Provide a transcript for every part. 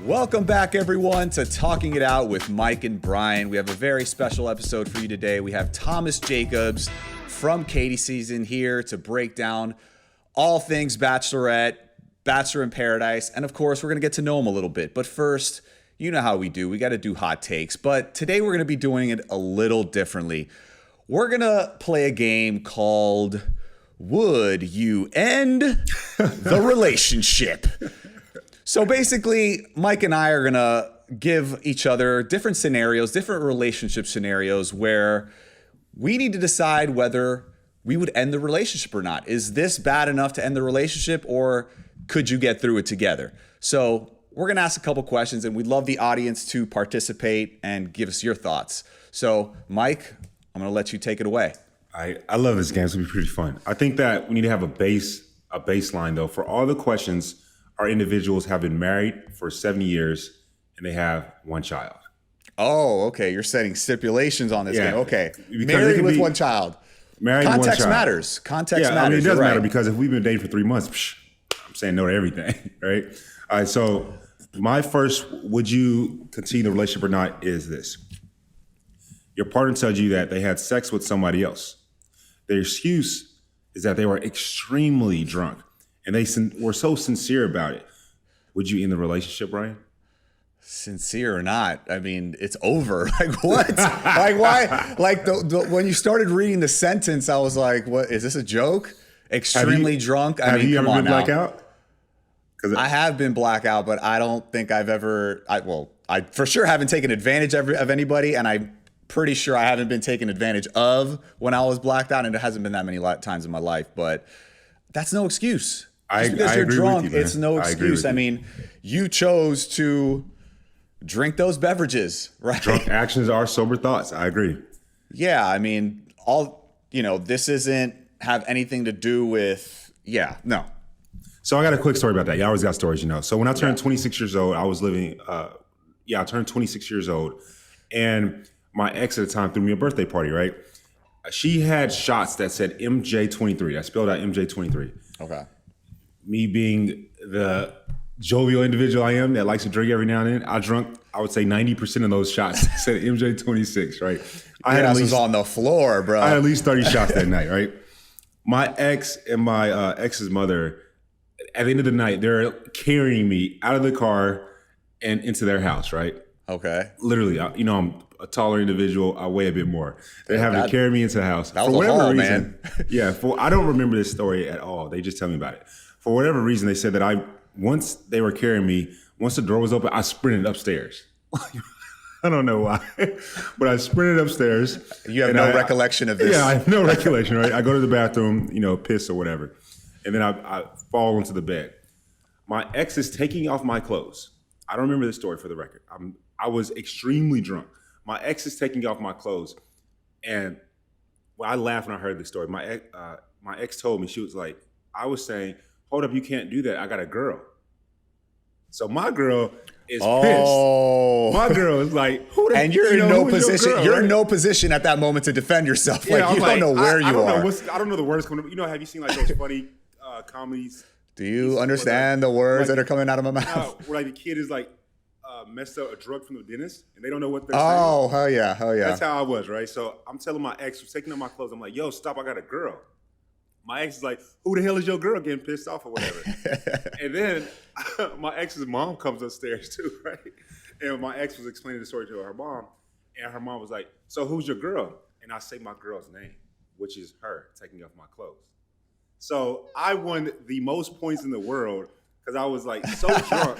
Welcome back, everyone, to Talking It Out with Mike and Bryan. We have a very special episode for you today. We have Thomas Jacobs from Katie Season here to break down all things Bachelorette, Bachelor in Paradise, and of course, we're going to get to know him a little bit. But first, you know how we do. We got to do hot takes, but today we're going to be doing it a little differently. We're going to play a game called Would You End the Relationship? So basically, Mike and I are going to give each other different scenarios, different relationship scenarios where we need to decide whether we would end the relationship or not. Is this bad enough to end the relationship, or could you get through it together? So we're going to ask a couple questions, and we'd love the audience to participate and give us your thoughts. So, Mike, I'm going to let you take it away. I love this game. It's going to be pretty fun. I think that we need to have a baseline, though. For all the questions, our individuals have been married for 70 years, and they have one child. Oh, okay. You're setting stipulations on this game. Okay. Because married with one child. Married Context one child. matters. Context matters. matters. I mean, it does matter because if we've been dating for 3 months, I'm saying no to everything, right? All right, so my first, would you continue the relationship or not, is this. Your partner tells you that they had sex with somebody else. Their excuse is that they were extremely drunk, and they were so sincere about it. Would you end the relationship, Bryan? Sincere or not, I mean, it's over. Like, what? Like, why? Like, when you started reading the sentence, I was like, what? Is this a joke? Extremely drunk? I mean, have you come ever on been now. blackout? I have been blackout, but I don't think I've ever, I for sure haven't taken advantage of anybody, and I'm pretty sure I haven't been taken advantage of when I was blacked out, and it hasn't been that many times in my life, but that's no excuse. Just because you're drunk, it's no excuse. I mean, you chose to drink those beverages, right? Drunk actions are sober thoughts. I agree. Yeah, I mean, this isn't have anything to do with, no. So I got a quick story about that. You always got stories, you know. So when I turned 26 years old, I was living, I turned 26 years old, and my ex at the time threw me a birthday party, right? She had shots that said MJ23. I spelled out MJ23. Okay. Me being the jovial individual I am that likes to drink every now and then, I would say 90% of those shots said MJ26, right? I had at least was on the floor, bro. I had at least 30 shots that night, right? My ex and my ex's mother, at the end of the night, they're carrying me out of the car and into their house, right? Okay. Literally, I'm a taller individual. I weigh a bit more. They're having to carry me into the house. That was a haul, man. I don't remember this story at all. They just tell me about it. For whatever reason, they said that once they were carrying me, once the door was open, I sprinted upstairs. I don't know why, but I sprinted upstairs. You have no recollection of this? Yeah, I have no recollection, right? I go to the bathroom, piss or whatever, and then I fall into the bed. My ex is taking off my clothes. I don't remember this story for the record. I was extremely drunk. My ex is taking off my clothes, and I laughed when I heard the story. My ex told me, she was like, I was saying, hold up, you can't do that. I got a girl. So my girl is pissed. My girl is like, and you're in no position. You're in no position at that moment to defend yourself. Yeah, like, you don't know where you are. I don't know the words coming up. Have you seen like those funny comedies? Do you understand the words that are coming out of my mouth? Where like the kid is like messed up a drug from the dentist and they don't know what they're saying. Oh, hell yeah. That's how I was, right? So I'm telling my ex, who's taking off my clothes, I'm like, yo, stop, I got a girl. My ex is like, who the hell is your girl, getting pissed off or whatever? And then my ex's mom comes upstairs too, right? And my ex was explaining the story to her mom, and her mom was like, so who's your girl? And I say my girl's name, which is her taking off my clothes. So I won the most points in the world because I was like so drunk.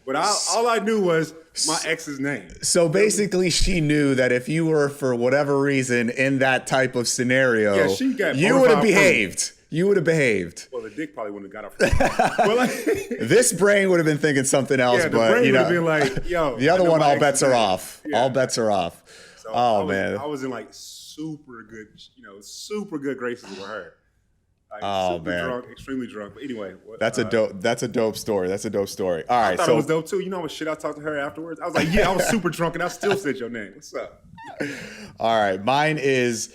But all I knew was my ex's name. So basically, she knew that if you were, for whatever reason, in that type of scenario, you would have behaved. You would have behaved. Well, the dick probably wouldn't have got off. Well, this brain would have been thinking something else. Yeah, the but brain would have been like, yo. The other one, all bets are off. Yeah. All bets are off. So man. I was in like super good graces with her. Drunk, extremely drunk. But anyway, that's a dope story. That's a dope story. All right, I thought it was dope too. You know how much shit I talked to her afterwards? I was like, yeah, I was super drunk and I still said your name. What's up? All right, mine is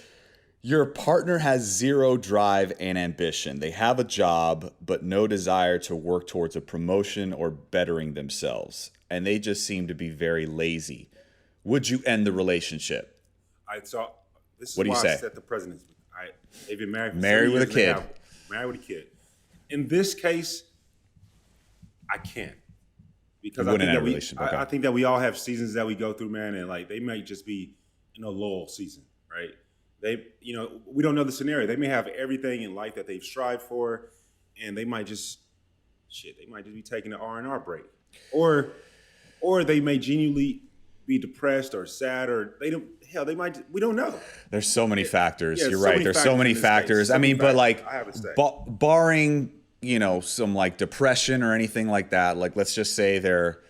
your partner has zero drive and ambition. They have a job, but no desire to work towards a promotion or bettering themselves. and they just seem to be very lazy, would you end the relationship? All right, so this is What do you why say? I set the precedence. All right, they've been married for Married 7 with a years, they kid. have- married with a kid. In this case, I can't. Because You I wouldn't think, end that a relationship, okay. I think that we all have seasons that we go through, man, and like they might just be in a lull season, right? We don't know the scenario. They may have everything in life that they've strived for, and they might just be taking an R&R break, or they may genuinely be depressed or sad, or we don't know. There's so many factors. Yeah, You're so right. many There's so factors many in this factors. case. I mean, but like, I have to say. barring, some like depression or anything like that, like let's just say they're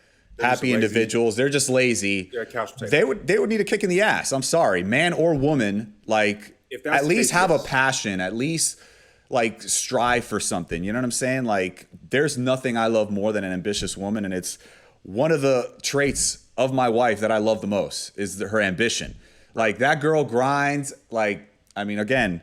happy just lazy. individuals. They're just lazy. They're a couch potato. They would need a kick in the ass. I'm sorry, man or woman. Like, If that's at the least case, have yes. a passion. At least like strive for something. You know what I'm saying? Like, there's nothing I love more than an ambitious woman, and it's one of the traits of my wife that I love the most is her ambition. Like, that girl grinds. Like, I mean, again,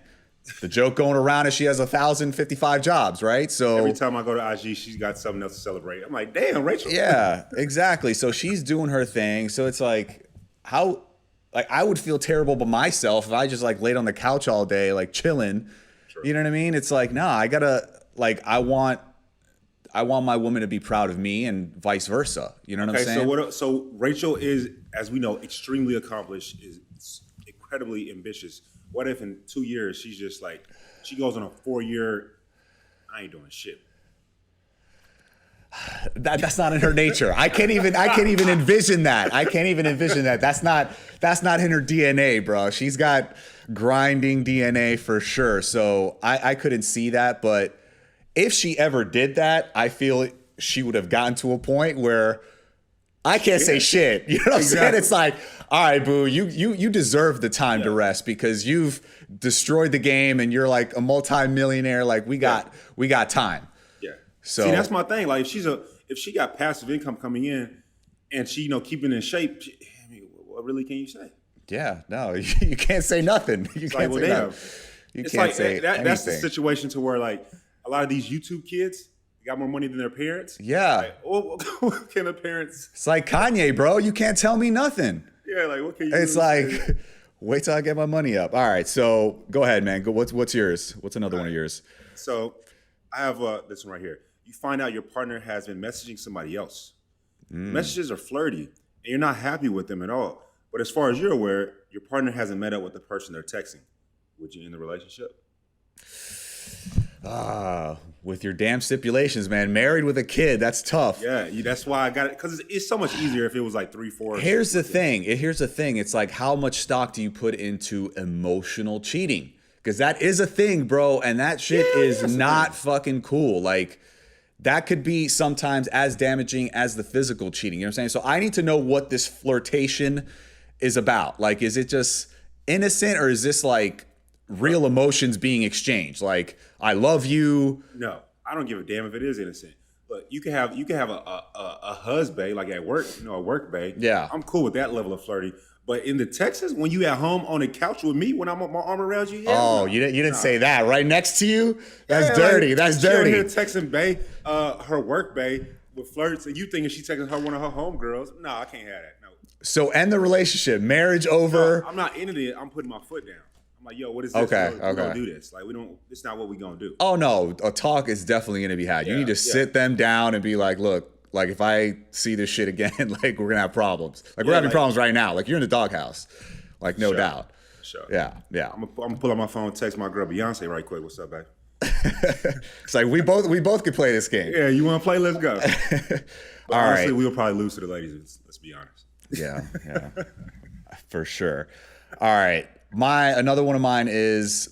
the joke going around is she has 1,055 jobs, right? So Every time I go to IG, she's got something else to celebrate. I'm like, damn, Rachel. yeah, exactly. So she's doing her thing. So it's like, I would feel terrible by myself if I just like laid on the couch all day, like chilling. Sure. You know what I mean? It's like, nah, I want my woman to be proud of me and vice versa. You know what I'm saying? So Rachel is, as we know, extremely accomplished, is incredibly ambitious. What if in 2 years she's just like, she goes on a 4-year, I ain't doing shit. That's not in her nature. I can't even envision that. That's not in her DNA, bro. She's got grinding DNA for sure. So I couldn't see that. But if she ever did that, I feel she would have gotten to a point where I can't say shit. You know what I'm saying? It's like, all right, boo, you deserve the time to rest because you've destroyed the game and you're like a multi-millionaire. Like, we got time. Yeah. So see, that's my thing. Like, if she got passive income coming in and she, keeping in shape, what really can you say? Yeah, no, you can't say nothing. You can't say nothing. You can't say anything. That's the situation to where like a lot of these YouTube kids got more money than their parents. Yeah. Like, what can the parents? It's like Kanye, bro. You can't tell me nothing. Yeah, like what can you? It's like, wait till I get my money up. All right, so go ahead, man. What's yours? What's another one of yours? So I have this one right here. You find out your partner has been messaging somebody else. Messages are flirty, and you're not happy with them at all. But as far as you're aware, your partner hasn't met up with the person they're texting. Would you end the relationship? With your damn stipulations, man. Married with a kid, that's tough. Yeah, that's why I got it. Because it's so much easier if it was like 3, 4. Here's the thing. It's like, how much stock do you put into emotional cheating? Because that is a thing, bro. And that shit is not fucking cool. Like, that could be sometimes as damaging as the physical cheating. You know what I'm saying? So I need to know what this flirtation is about. Like, is it just innocent or is this like real emotions being exchanged? Like, I love you. No, I don't give a damn if it is innocent. But you can have a husband like at work, a work bae. Yeah, I'm cool with that level of flirty. But in the Texas, when you at home on the couch with me, when I'm with my arm around you, you didn't say that right next to you. That's dirty. Like, that's she dirty. Here texting bae, her work bae with flirts, and you thinking she texting her one of her homegirls? No, I can't have that. No. So end the relationship, marriage over. No, I'm not into it. I'm putting my foot down. I'm like, yo, what is this? Okay, we don't do this. Like, it's not what we gonna do. Oh no, a talk is definitely gonna be had. You need to sit them down and be like, look, like if I see this shit again, like we're gonna have problems. Like we're having problems right now. Like you're in the doghouse. Like no doubt. Sure. Yeah. I'm gonna pull out my phone, text my girl Beyonce right quick. What's up, babe? It's like we both could play this game. Yeah, you want to play? Let's go. All honestly, right. we'll probably lose to the ladies. Let's be honest. Yeah, for sure. All right, another one of mine is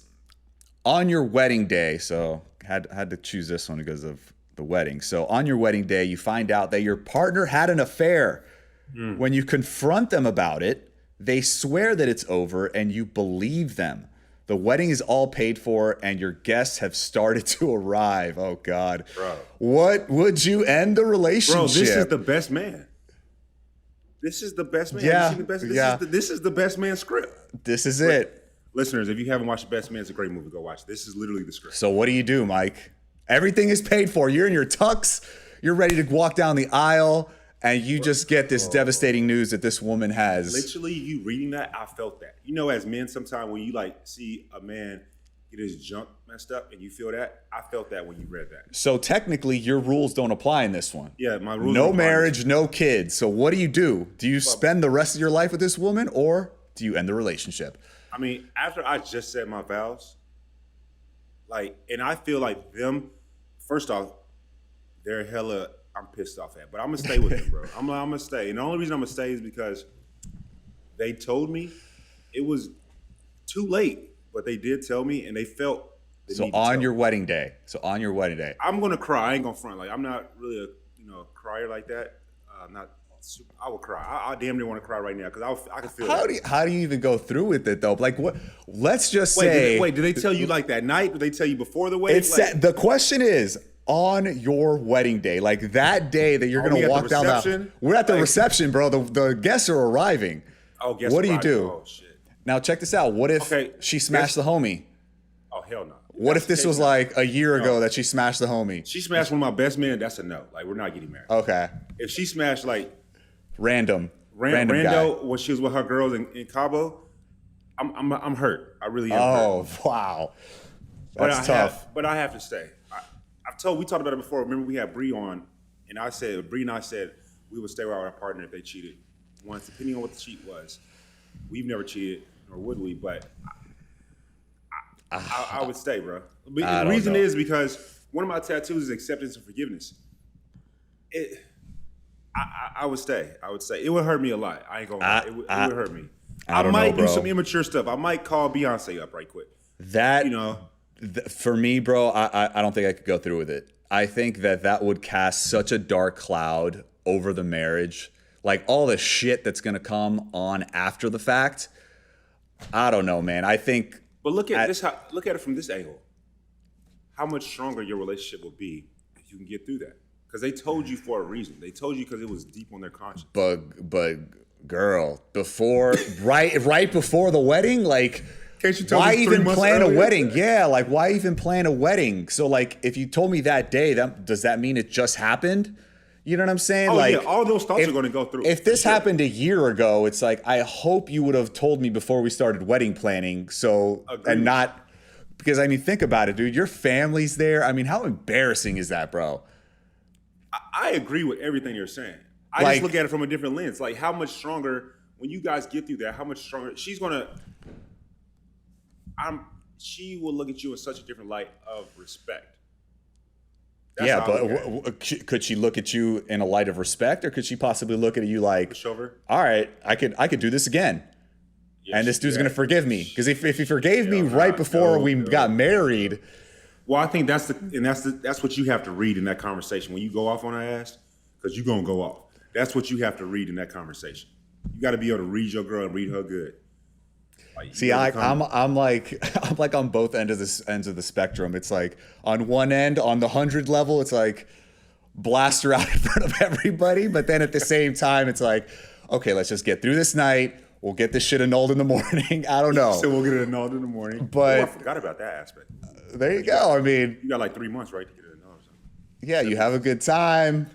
on your wedding day. So had to choose this one because of the wedding. So on your wedding day, you find out that your partner had an affair. When you confront them about it, they swear that it's over and you believe them. The wedding is all paid for and your guests have started to arrive. Oh, God. Bro. What would you end the relationship? Bro, this is the best man. This is the best man. Yeah. This is the best man script. This is it. Listeners, if you haven't watched The Best Man, it's a great movie. Go watch it. This is literally the script. So what do, Mike? Everything is paid for. You're in your tux. You're ready to walk down the aisle. and you just get this devastating news that this woman has. Literally, you reading that, I felt that. You know, as men, sometimes when you like see a man get his junk messed up and you feel that, I felt that when you read that. So technically, your rules don't apply in this one. Yeah, my rules. No marriage, no kids. So what do? Do you spend the rest of your life with this woman, or do you end the relationship? I mean, after I just said my vows, like, and I feel like them, first off, they're hella, I'm pissed off at, but I'm gonna stay with them, bro. I'm gonna stay. And the only reason I'm gonna stay is because they told me it was too late, but they did tell me, and they felt. So on your wedding day. I'm gonna cry. I ain't gonna front. Like, I'm not really a crier like that. I will cry. I damn near want to cry right now because I can feel it. How do you even go through with it though? Like, what? Let's just say. Wait, did they tell you like that night? Did they tell you before the wedding? The question is, on your wedding day, like that day that you're going to walk down the. We're at the reception, bro. The guests are arriving. Oh, guests what do you arriving. do? Oh, shit. Now check this out. What if she smashed the homie? Oh, hell no. What if this was like a year ago that she smashed the homie? She smashed one of my best men. That's a no. Like, we're not getting married. Okay. If she smashed like rando guy. When she was with her girls in Cabo, I'm hurt. I really am. Oh, wow. That's tough. But I have to stay. We talked about it before. Remember we had Bree on, and Bree and I said we would stay with our partner if they cheated once, depending on what the cheat was. We've never cheated, nor would we, but I would stay, bro. The reason is because one of my tattoos is acceptance and forgiveness. I would stay. I would say it would hurt me a lot. I ain't gonna lie. It would hurt me. I might do some immature stuff. I might call Beyonce up right quick. For me, bro, I don't think I could go through with it. I think that would cast such a dark cloud over the marriage. Like all the shit that's gonna come on after the fact. I don't know, man. I think. But look at it from this angle. How much stronger your relationship will be if you can get through that. Because they told you for a reason. They told you because it was deep on their conscience. But girl, right before the wedding, like, why even plan a wedding? Yeah, like, why even plan a wedding? So, like, if you told me that day, does that mean it just happened? You know what I'm saying? Oh, like, yeah, all those thoughts are going to go through. If this happened a year ago, it's like, I hope you would have told me before we started wedding planning. Because, I mean, think about it, dude. Your family's there. I mean, how embarrassing is that, bro? I agree with everything you're saying. I just look at it from a different lens. Like, how much stronger, when you guys get through that, how much stronger she will look at you in such a different light of respect. That's but could she look at you in a light of respect, or could she possibly look at you like, all right, I could do this again, and this dude's gonna forgive me? Because if he forgave me right before we got married. Well, I think that's what you have to read in that conversation when you go off on her ass, because you're gonna go off. That's what you have to read in that conversation. You got to be able to read your girl and read her good. Like, see, I'm like on both ends of the spectrum. It's like on one end, on the 100 level, it's like blast her out in front of everybody, but then at the same time, it's like, okay, let's just get through this night. We'll get this shit annulled in the morning. I don't know. So we'll get it annulled in the morning. But I forgot about that aspect. There you go. I mean, you got like 3 months, right, to get it annulled. Yeah, you have a good time.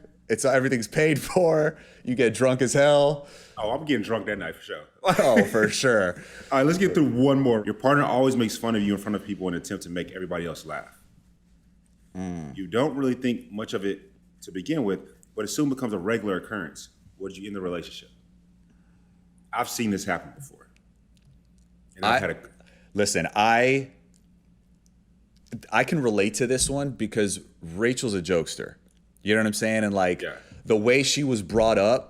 Everything's paid for. You get drunk as hell. Oh, I'm getting drunk that night for sure. Oh, for sure. All right, let's get through one more. Your partner always makes fun of you in front of people in an attempt to make everybody else laugh. You don't really think much of it to begin with, but it soon becomes a regular occurrence. Would you end the relationship? I've seen this happen before. And listen, I can relate to this one because Rachel's a jokester. You know what I'm saying? And the way she was brought up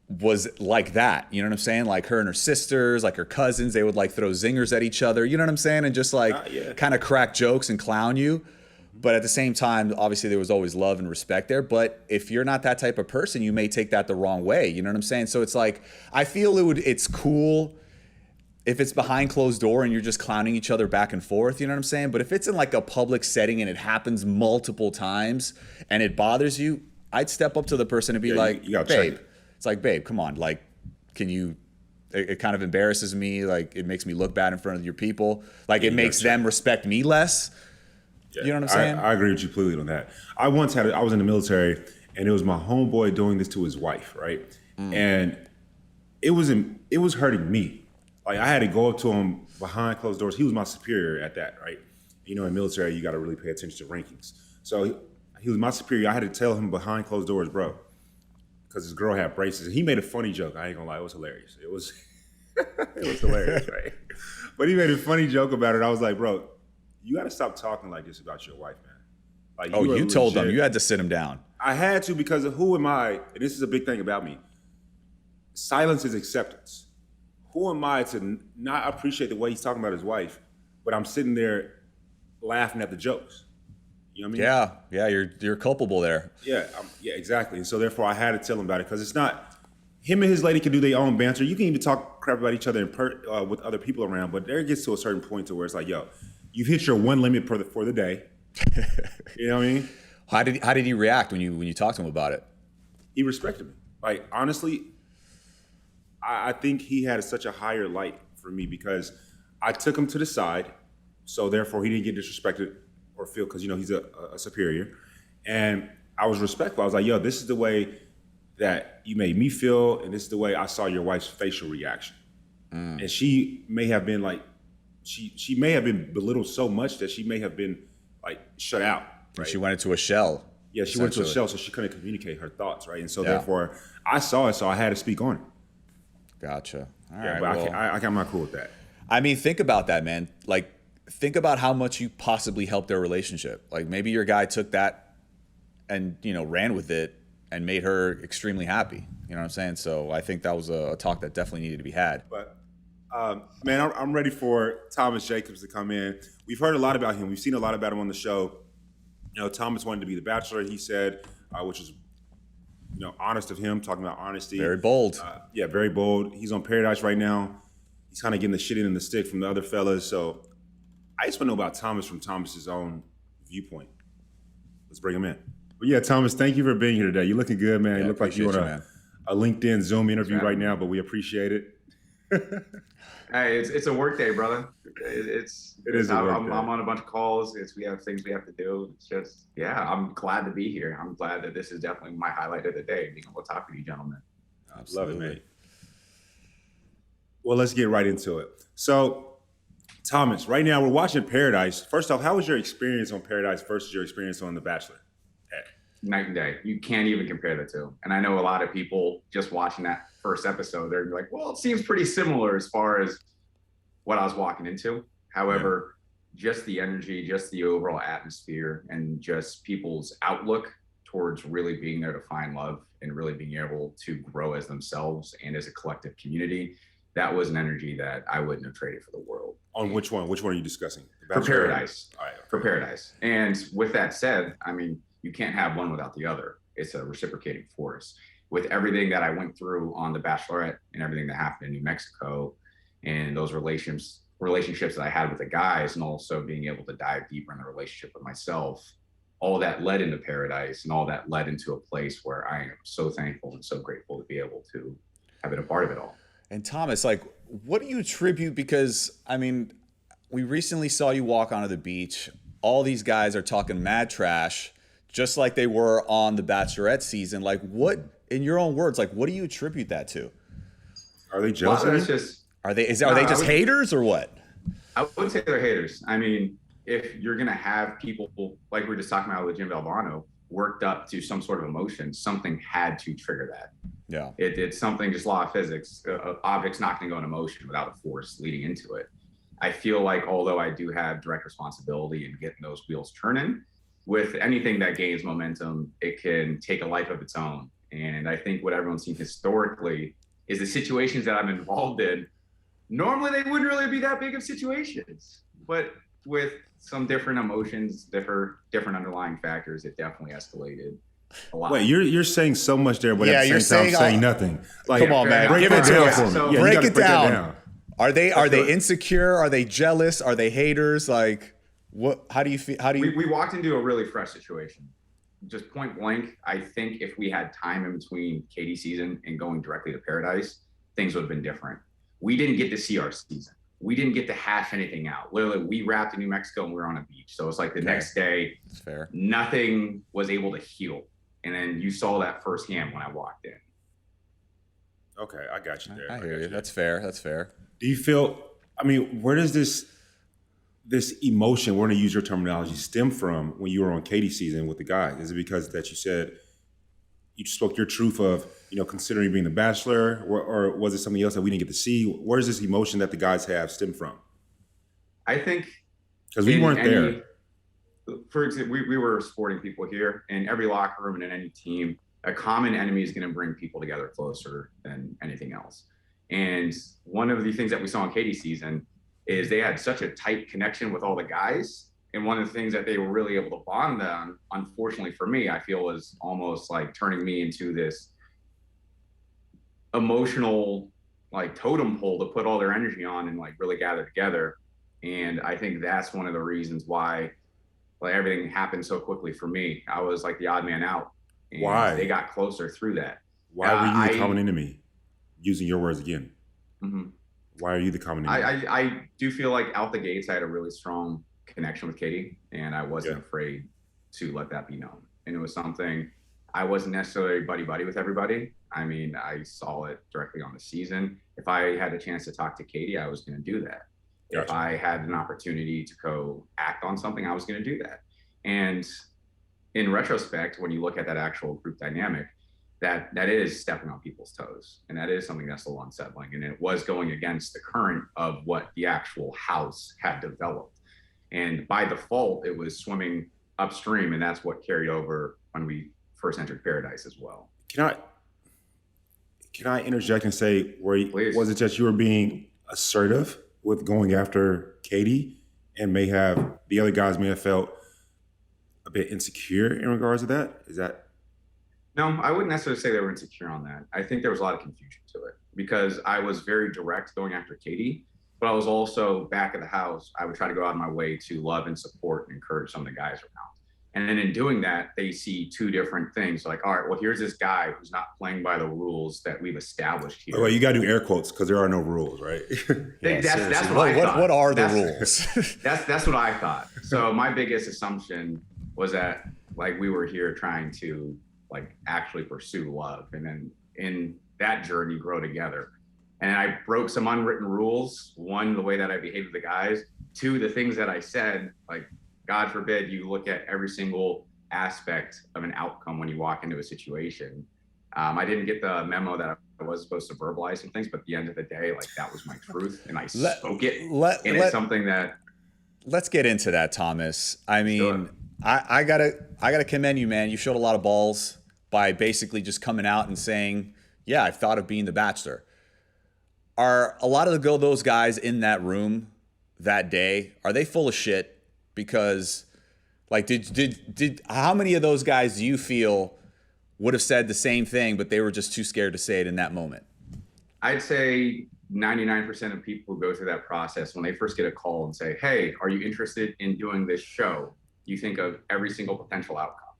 was like that. You know what I'm saying? Like her and her sisters, like her cousins, they would like throw zingers at each other. You know what I'm saying? And just kind of crack jokes and clown you. But at the same time, obviously there was always love and respect there. But if you're not that type of person, you may take that the wrong way. You know what I'm saying? So it's like, I feel it's cool if it's behind closed door and you're just clowning each other back and forth, you know what I'm saying? But if it's in like a public setting and it happens multiple times and it bothers you, I'd step up to the person and be like, you gotta babe, check it. It's like, babe, come on. Like, it kind of embarrasses me. Like, it makes me look bad in front of your people. Like, it makes them respect me less. Yeah, you know what I'm saying? I agree with you completely on that. I was in the military, and it was my homeboy doing this to his wife, right? And it was hurting me. Like, I had to go up to him behind closed doors. He was my superior at that, right? You know, in military, you got to really pay attention to rankings. So he was my superior. I had to tell him behind closed doors, bro, because his girl had braces. And he made a funny joke. I ain't gonna lie, it was hilarious. It was hilarious, right? But he made a funny joke about it. I was like, bro, you got to stop talking like this about your wife, man. Like, you told him. You had to sit him down. I had to, because of who am I? And this is a big thing about me. Silence is acceptance. Who am I to not appreciate the way he's talking about his wife, but I'm sitting there laughing at the jokes? You know what I mean? Yeah, you're culpable there. Yeah, exactly. And so therefore, I had to tell him about it, because it's not him and his lady can do their own banter. You can even talk crap about each other with other people around, but there gets to a certain point to where it's like, yo, you've hit your one limit for the day. You know what I mean? How did he react when you talked to him about it? He respected me. Like, honestly, I think he had such a higher light for me, because I took him to the side, so therefore he didn't get disrespected or feel, because, you know, he's a superior. And I was respectful. I was like, yo, this is the way that you made me feel, and this is the way I saw your wife's facial reaction. And she may have been like, she may have been belittled so much that she may have been like shut out. Right? She went into a shell. Yeah, she went into a shell, so she couldn't communicate her thoughts, right? And so therefore, I saw it, so I had to speak on it. Gotcha. All yeah, right. But well, I'm not cool with that. I mean, think about that, man. Like, think about how much you possibly helped their relationship. Like, maybe your guy took that and, you know, ran with it and made her extremely happy. You know what I'm saying? So I think that was a talk that definitely needed to be had. But, man, I'm ready for Thomas Jacobs to come in. We've heard a lot about him. We've seen a lot about him on the show. You know, Thomas wanted to be the Bachelor, he said, which is, you know, honest of him, talking about honesty. Very bold. Yeah, very bold. He's on Paradise right now. He's kind of getting the shit in the stick from the other fellas. So I just want to know about Thomas from Thomas's own viewpoint. Let's bring him in. But yeah, Thomas, thank you for being here today. You're looking good, man. Yeah, you look like you're on a LinkedIn Zoom interview right now, but we appreciate it. Hey, it's a work day, brother. It is a work day. I'm on a bunch of calls. We have things we have to do. It's just, yeah, I'm glad to be here. I'm glad that this is definitely my highlight of the day, being able to talk to you gentlemen. Absolutely. Love it, man. Well, let's get right into it. So, Thomas, right now we're watching Paradise. First off, how was your experience on Paradise versus your experience on The Bachelor? Night and day. You can't even compare the two. And I know a lot of people just watching that first episode, they're like, well, it seems pretty similar as far as what I was walking into. However, just the energy, just the overall atmosphere, and just people's outlook towards really being there to find love and really being able to grow as themselves and as a collective community, that was an energy that I wouldn't have traded for the world. On which one? Which one are you discussing? For Paradise. All right. For Paradise. And with that said, I mean, you can't have one without the other. It's a reciprocating force. With everything that I went through on The Bachelorette and everything that happened in New Mexico and those relationships that I had with the guys, and also being able to dive deeper in the relationship with myself, all that led into Paradise, and all that led into a place where I am so thankful and so grateful to be able to have been a part of it all. And Thomas, like, what do you attribute? Because, I mean, we recently saw you walk onto the beach. All these guys are talking mad trash, just like they were on the Bachelorette season. Like, what, in your own words, like, what do you attribute that to? Are they jealous? Well, are they just haters or what? I wouldn't say they're haters. I mean, if you're going to have people, like we were just talking about with Jim Valvano, worked up to some sort of emotion, something had to trigger that. Yeah. It's something, just law of physics. Object's not going to go in motion without a force leading into it. I feel like, although I do have direct responsibility in getting those wheels turning, with anything that gains momentum, it can take a life of its own. And I think what everyone's seen historically is the situations that I'm involved in, normally they wouldn't really be that big of situations, but with some different emotions, different underlying factors, it definitely escalated a lot. Wait, you're saying so much there, but yeah, at the same time saying nothing. Like, come on, man, give it to us. So, break it down. Are they insecure? Are they jealous? Are they haters? Like, what? How do you feel? We walked into a really fresh situation. Just point blank, I think if we had time in between Katie's season and going directly to Paradise, things would have been different. We didn't get to see our season. We didn't get to hash anything out. Literally, we wrapped in New Mexico and we were on a beach. So it's like the next day, that's fair. Nothing was able to heal. And then you saw that firsthand when I walked in. Okay, I got you there. I hear you. That's fair. That's fair. Do you feel? I mean, where does this emotion, we're going to use your terminology, stem from when you were on Katie's season with the guys? Is it because that you said you spoke your truth of, considering being the Bachelor, or was it something else that we didn't get to see? Where does this emotion that the guys have stem from? I think because we weren't there. For example, we were sporting people here. In every locker room and in any team, a common enemy is going to bring people together closer than anything else. And one of the things that we saw in Katie's season is they had such a tight connection with all the guys. And one of the things that they were really able to bond on, unfortunately for me, I feel was almost like turning me into this emotional like totem pole to put all their energy on and like really gather together. And I think that's one of the reasons why like everything happened so quickly for me. I was like the odd man out. And why? They got closer through that. Why were you the common enemy? Using your words again. Mm-hmm. Why are you the common enemy? I do feel like out the gates, I had a really strong connection with Katie, and I wasn't afraid to let that be known. And it was something I wasn't necessarily buddy with everybody. I mean, I saw it directly on the season. If I had a chance to talk to Katie, I was going to do that. Gotcha. If I had an opportunity to co-act on something, I was going to do that. And in retrospect, when you look at that actual group dynamic, that is stepping on people's toes. And that is something that's a little unsettling. And it was going against the current of what the actual house had developed. And by default, it was swimming upstream. And that's what carried over when we first entered Paradise as well. Can I interject and say, was it just you were being assertive with going after Katie, and the other guys may have felt a bit insecure in regards to that? Is that? No, I wouldn't necessarily say they were insecure on that. I think there was a lot of confusion to it because I was very direct going after Katie, but I was also back at the house. I would try to go out of my way to love and support and encourage some of the guys around. And then in doing that, they see two different things. Like, all right, well, here's this guy who's not playing by the rules that we've established here. Well, you got to do air quotes because there are no rules, right? That's what I thought. What are the rules? That's what I thought. So my biggest assumption was that like we were here trying to like actually pursue love, and then in that journey grow together. And I broke some unwritten rules. One, the way that I behaved with the guys. Two, the things that I said, like, God forbid you look at every single aspect of an outcome when you walk into a situation. I didn't get the memo that I was supposed to verbalize some things, but at the end of the day, like that was my truth, and I spoke it. It's something that. Let's get into that, Thomas. I mean, sure. I gotta commend you, man. You showed a lot of balls by basically just coming out and saying, "Yeah, I thought of being the Bachelor." Are a lot of those guys in that room that day? Are they full of shit? Because, like, did how many of those guys do you feel would have said the same thing, but they were just too scared to say it in that moment? I'd say 99% of people who go through that process, when they first get a call and say, "Hey, are you interested in doing this show?" You think of every single potential outcome.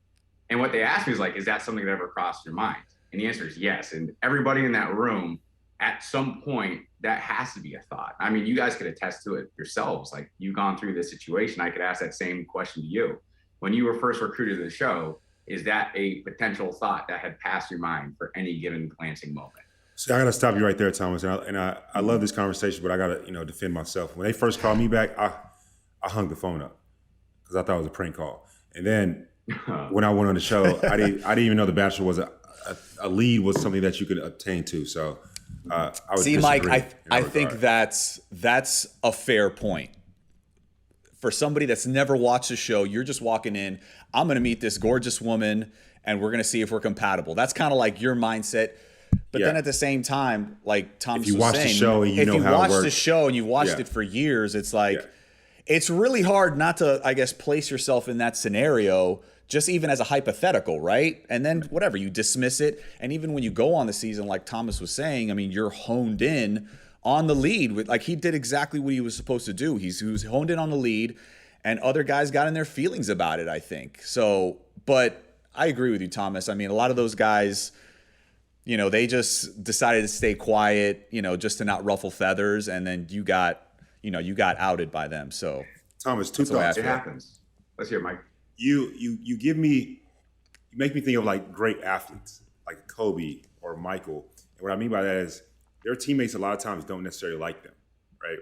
And what they ask me is like, is that something that ever crossed your mind? And the answer is yes. And everybody in that room, at some point, that has to be a thought. I mean, you guys could attest to it yourselves. Like, you've gone through this situation. I could ask that same question to you. When you were first recruited to the show, is that a potential thought that had passed your mind for any given glancing moment? So I got to stop you right there, Thomas. And I love this conversation, but I got to defend myself. When they first called me back, I hung the phone up because I thought it was a prank call. And then when I went on the show, I didn't even know The Bachelor was a lead was something that you could obtain to. So I would see, Mike. I think that's a fair point. For somebody that's never watched the show, you're just walking in. I'm going to meet this gorgeous woman, and we're going to see if we're compatible. That's kind of like your mindset. But then at the same time, like Thomas was saying, if you watch the show and you know how it works, if you watch the show and you've watched it for years, it's like it's really hard not to, I guess, place yourself in that scenario, just even as a hypothetical, right? And then whatever, you dismiss it. And even when you go on the season, like Thomas was saying, I mean, you're honed in on the lead. Like, he did exactly what he was supposed to do. He was honed in on the lead, and other guys got in their feelings about it, I think. So, but I agree with you, Thomas. I mean, a lot of those guys, they just decided to stay quiet, just to not ruffle feathers. And then you got outed by them. So Thomas, two thoughts. It happens. Let's hear it, Mike. You give me you make me think of like great athletes, like Kobe or Michael. And what I mean by that is their teammates a lot of times don't necessarily like them, right?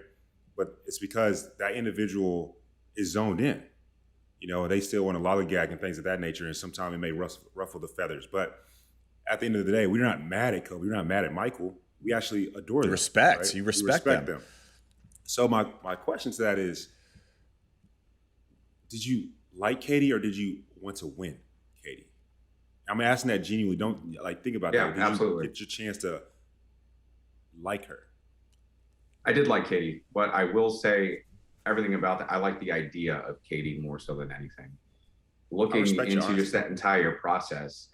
But it's because that individual is zoned in. You know, they still want to lollygag and things of that nature, and sometimes it may ruffle the feathers. But at the end of the day, we're not mad at Kobe. We're not mad at Michael. We actually adore them. Respect. Right? You respect them. So my question to that is, did you like Katie or did you want to win Katie? I'm asking that genuinely. Don't like think about that. Did absolutely. you get your chance to like her? I did like Katie, but I will say everything about that. I like the idea of Katie more so than anything. Looking into just that entire process,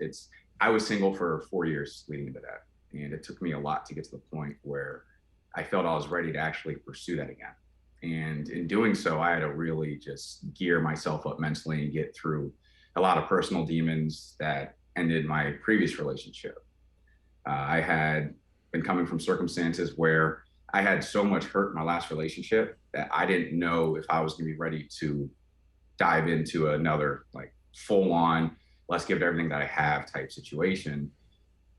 I was single for 4 years leading into that. And it took me a lot to get to the point where I felt I was ready to actually pursue that again. And in doing so, I had to really just gear myself up mentally and get through a lot of personal demons that ended my previous relationship. I had been coming from circumstances where I had so much hurt in my last relationship that I didn't know if I was going to be ready to dive into another like full on, let's give it everything that I have type situation.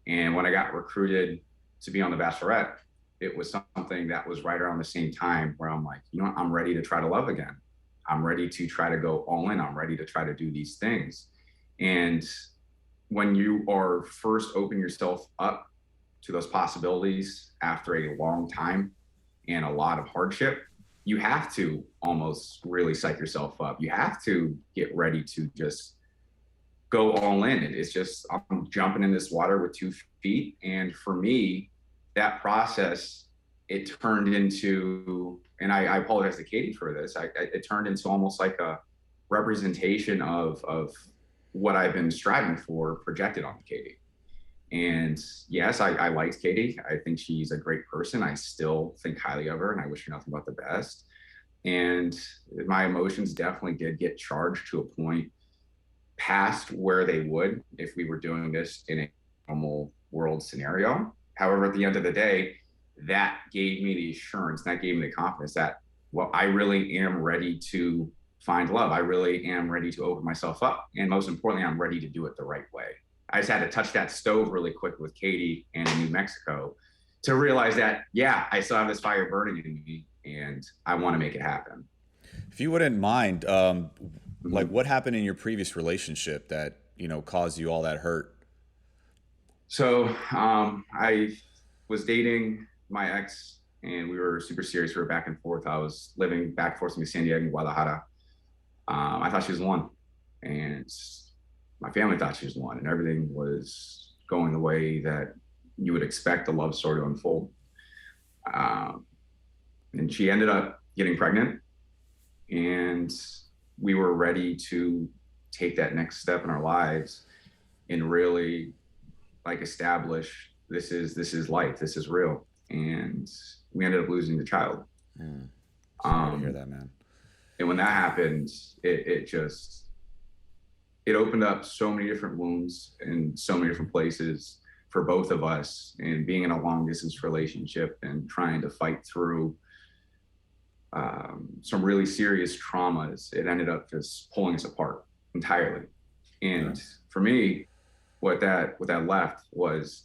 And when I got recruited to be on the Bachelorette, it was something that was right around the same time where I'm like, you know what, I'm ready to try to love again. I'm ready to try to go all in. I'm ready to try to do these things. And when you are first opening yourself up to those possibilities after a long time and a lot of hardship, you have to almost really psych yourself up. You have to get ready to just go all in. It's just, I'm jumping in this water with 2 feet. And for me, that process, it turned into, and I apologize to Katie for this, it turned into almost like a representation of what I've been striving for projected onto Katie. And yes, I liked Katie. I think she's a great person. I still think highly of her and I wish her nothing but the best. And my emotions definitely did get charged to a point past where they would if we were doing this in a normal world scenario. However, at the end of the day, that gave me the assurance, that gave me the confidence that, well, I really am ready to find love. I really am ready to open myself up. And most importantly, I'm ready to do it the right way. I just had to touch that stove really quick with Katie and in New Mexico to realize that, yeah, I still have this fire burning in me and I want to make it happen. If you wouldn't mind, like what happened in your previous relationship that, you know, caused you all that hurt? So I was dating my ex and we were super serious. We were back and forth. I was living back and forth from San Diego and Guadalajara. I thought she was the one, and my family thought she was the one, and everything was going the way that you would expect a love story to unfold. And she ended up getting pregnant, and we were ready to take that next step in our lives and really like establish this is life, this is real. And we ended up losing the child. Sorry to hear that, man. And when that happened, it opened up so many different wounds in so many different places for both of us. And being in a long distance relationship and trying to fight through some really serious traumas, it ended up just pulling us apart entirely. And for me, what that left was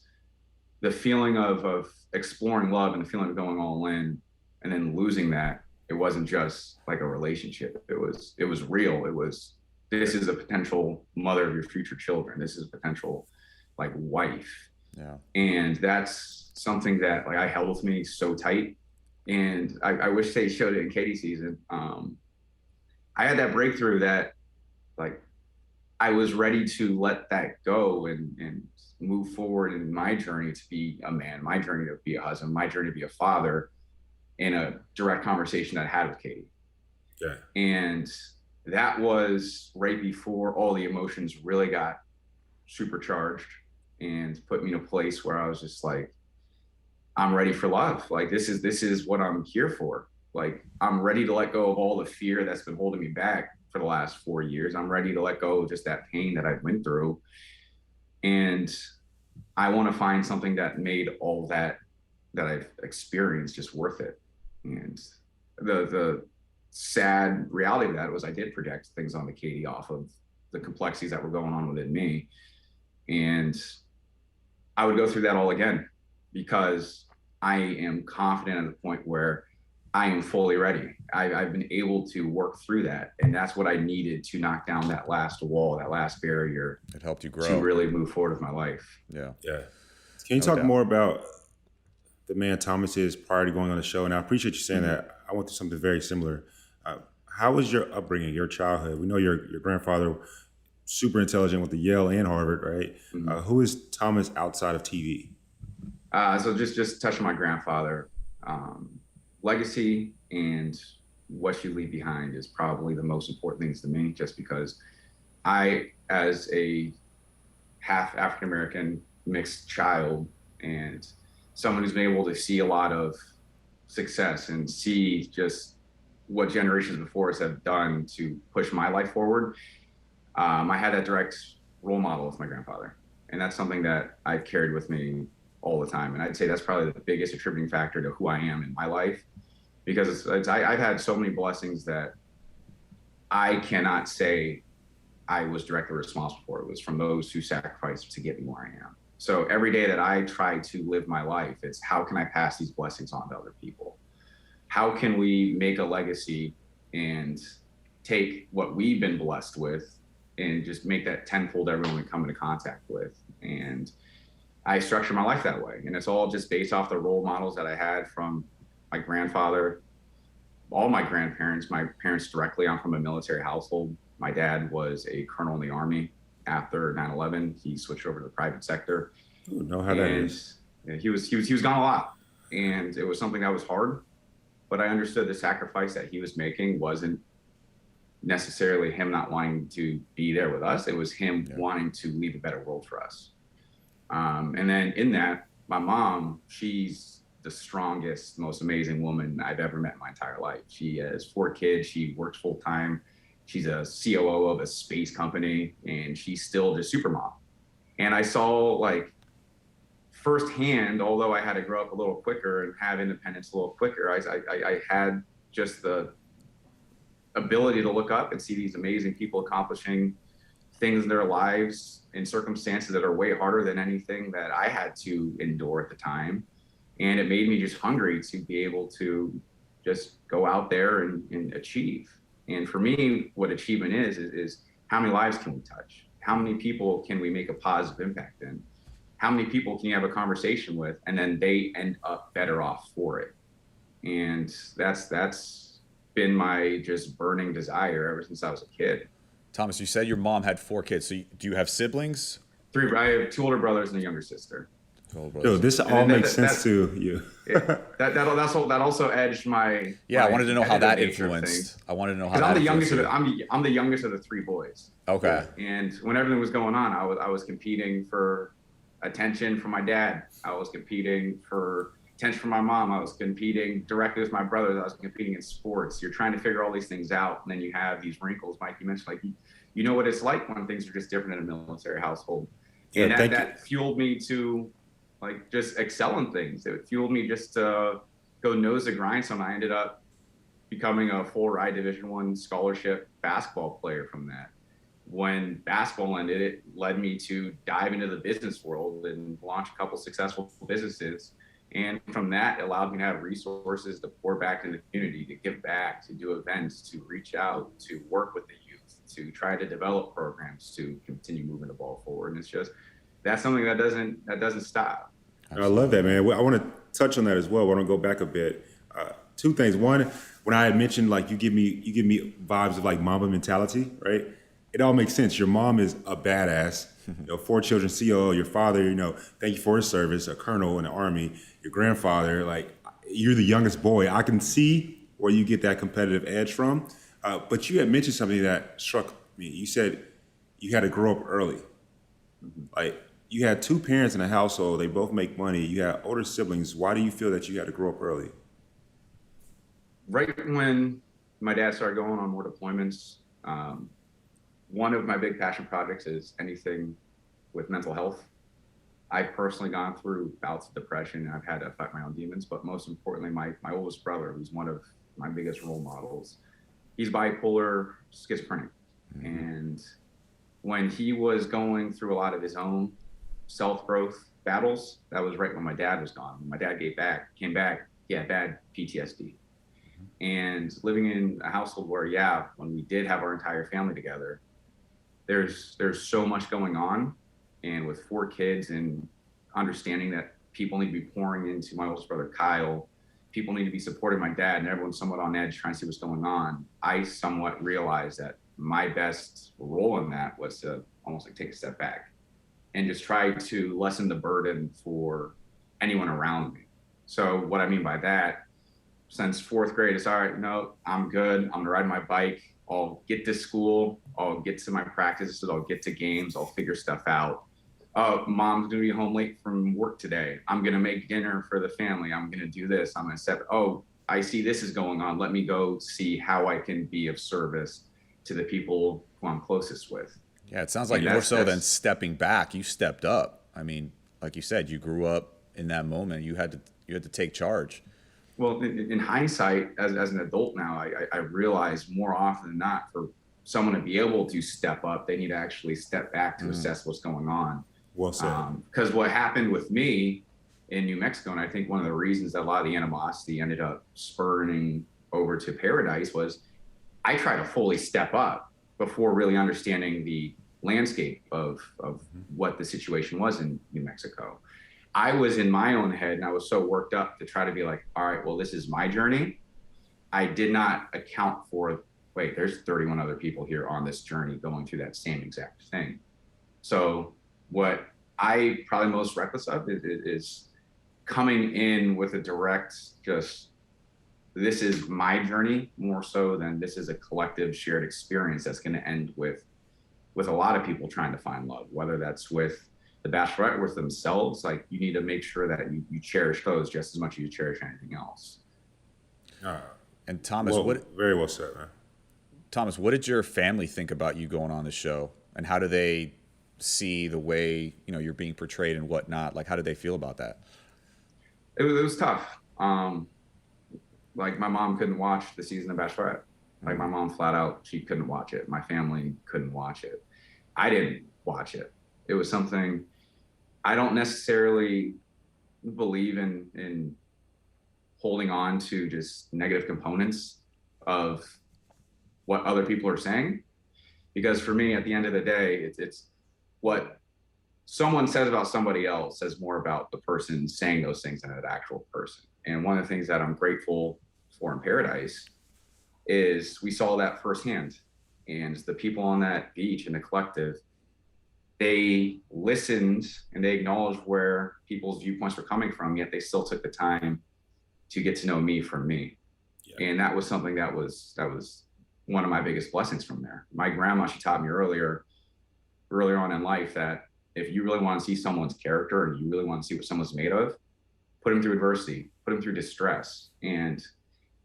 the feeling of exploring love and the feeling of going all in and then losing that. It wasn't just like a relationship. It was real. It was, this is a potential mother of your future children. This is a potential like wife. Yeah. And that's something that like I held with me so tight. And I wish they showed it in Katie's season. I had that breakthrough that like I was ready to let that go and move forward in my journey to be a man, my journey to be a husband, my journey to be a father, in a direct conversation that I had with Katie. Yeah. And that was right before all the emotions really got supercharged and put me in a place where I was just like, I'm ready for love. Like, this is what I'm here for. Like, I'm ready to let go of all the fear that's been holding me back for the last 4 years. I'm ready to let go of just that pain that I've went through. And I want to find something that made all that I've experienced just worth it. And the sad reality of that was I did project things on the Katie off of the complexities that were going on within me. And I would go through that all again because I am confident at the point where I am fully ready. I've been able to work through that. And that's what I needed to knock down that last wall, that last barrier. It helped you grow. To really move forward with my life. Yeah. Yeah. Can you talk more about the man Thomas is prior to going on the show? And I appreciate you saying that. I went through something very similar. How was your upbringing, your childhood? We know your grandfather, super intelligent, with the Yale and Harvard, right? Mm-hmm. Who is Thomas outside of TV? So just touching my grandfather, legacy and what you leave behind is probably the most important things to me, just because I, as a half African-American mixed child and someone who's been able to see a lot of success and see just what generations before us have done to push my life forward, I had that direct role model with my grandfather. And that's something that I've carried with me all the time. And I'd say that's probably the biggest attributing factor to who I am in my life, because I've had so many blessings that I cannot say I was directly responsible for. It was from those who sacrificed to get me where I am. So every day that I try to live my life, it's how can I pass these blessings on to other people? How can we make a legacy and take what we've been blessed with and just make that tenfold everyone we come into contact with? And I structure my life that way. And it's all just based off the role models that I had from my grandfather, all my grandparents, my parents directly. I'm from a military household. My dad was a colonel in the Army. After 9/11, he switched over to the private sector. Ooh, know how that is. He was gone a lot, and it was something that was hard. But I understood the sacrifice that he was making wasn't necessarily him not wanting to be there with us. It was him wanting to leave a better world for us. And then in that, my mom, she's the strongest, most amazing woman I've ever met in my entire life. She has 4 kids. She works full time. She's a COO of a space company, and she's still just super mom. And I saw, like, firsthand, although I had to grow up a little quicker and have independence a little quicker, I had just the ability to look up and see these amazing people accomplishing things in their lives in circumstances that are way harder than anything that I had to endure at the time. And it made me just hungry to be able to just go out there and achieve. And for me, what achievement is how many lives can we touch? How many people can we make a positive impact in? How many people can you have a conversation with and then they end up better off for it? And that's been my just burning desire ever since I was a kid. Thomas, you said your mom had 4 kids. So do you have siblings? 3. I have 2 older brothers and a younger sister. Dude, this all makes sense to you. That also edged my. Yeah, I wanted to know how that influenced. I wanted to know how. I'm the youngest of I'm the youngest of the 3 boys. Okay. And when everything was going on, I was competing for attention from my dad. I was competing for attention from my mom. I was competing directly with my brothers. I was competing in sports. You're trying to figure all these things out, and then you have these wrinkles. Mike, you mentioned, like, you know what it's like when things are just different in a military household, and that fueled me to, like, just excel in things. It fueled me just to go nose to grindstone. I ended up becoming a full ride Division I scholarship basketball player from that. When basketball ended, it led me to dive into the business world and launch a couple successful businesses. And from that, it allowed me to have resources to pour back into the community, to give back, to do events, to reach out, to work with the youth, to try to develop programs, to continue moving the ball forward. And it's just, that's something that doesn't stop. I love that, man. I want to touch on that as well. I want to go back a bit. 2 things. One, when I had mentioned, like, you give me vibes of, like, Mamba mentality, right? It all makes sense. Your mom is a badass. 4 children, COO. Your father, thank you for his service, a colonel in the Army. Your grandfather, like, you're the youngest boy. I can see where you get that competitive edge from. But you had mentioned something that struck me. You said you had to grow up early. Like, you had 2 parents in a household. They both make money. You had older siblings. Why do you feel that you had to grow up early? Right when my dad started going on more deployments, one of my big passion projects is anything with mental health. I've personally gone through bouts of depression. I've had to fight my own demons, but most importantly, my oldest brother, who's one of my biggest role models, he's bipolar schizophrenic. And when he was going through a lot of his own self-growth battles, that was right when my dad was gone. When my dad came back, he had bad PTSD. And living in a household where, when we did have our entire family together, there's so much going on. And with 4 kids and understanding that people need to be pouring into my oldest brother, Kyle, people need to be supporting my dad, and everyone's somewhat on edge trying to see what's going on. I somewhat realized that my best role in that was to almost like take a step back and just try to lessen the burden for anyone around me. So what I mean by that, since 4th grade, it's all right, no, I'm good. I'm gonna ride my bike. I'll get to school. I'll get to my practices. I'll get to games. I'll figure stuff out. Oh, mom's gonna be home late from work today. I'm gonna make dinner for the family. I'm gonna do this. I'm gonna set, I see this is going on. Let me go see how I can be of service to the people who I'm closest with. Yeah, it sounds like more so than stepping back, you stepped up. I mean, like you said, you grew up in that moment. You had to take charge. Well, in hindsight, as an adult now, I realize more often than not, for someone to be able to step up, they need to actually step back to assess what's going on. Well said. Because what happened with me in New Mexico, and I think one of the reasons that a lot of the animosity ended up spurning over to Paradise, was I tried to fully step up before really understanding the landscape of what the situation was in New Mexico. I was in my own head and I was so worked up to try to be like, all right, well, this is my journey. I did not account for, wait, there's 31 other people here on this journey going through that same exact thing. So what I probably most reckless of is coming in with a direct, just, this is my journey more so than this is a collective shared experience that's going to end with a lot of people trying to find love, whether that's with the Bachelorette, with themselves. Like, you need to make sure that you cherish those just as much as you cherish anything else. And Thomas, very well said, man. Thomas, what did your family think about you going on the show, and how do they see the way you're being portrayed and whatnot? Like, how did they feel about that? It was tough. Like, my mom couldn't watch the season of Bachelorette. Like, my mom flat out, she couldn't watch it. My family couldn't watch it. I didn't watch it. It was something, I don't necessarily believe in holding on to just negative components of what other people are saying. Because for me, at the end of the day, it's what someone says about somebody else says more about the person saying those things than an actual person. And one of the things that I'm grateful for in Paradise is we saw that firsthand. And the people on that beach in the collective, they listened and they acknowledged where people's viewpoints were coming from, yet they still took the time to get to know me from me. Yeah. And that was something that was one of my biggest blessings from there. My grandma, she taught me earlier on in life that if you really want to see someone's character and you really want to see what someone's made of, put them through adversity, put them through distress. And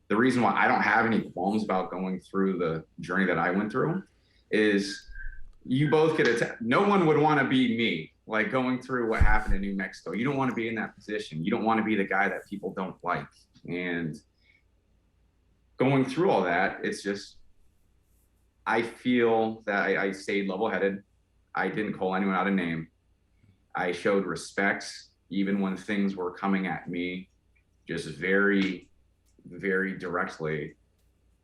the reason why I don't have any qualms about going through the journey that I went through is you both could no one would want to be me, like going through what happened in New Mexico. You don't want to be in that position. You don't want to be the guy that people don't like. And going through all that, it's just, I feel that I stayed level-headed. I didn't call anyone out a name. I showed respect even when things were coming at me just very, very directly.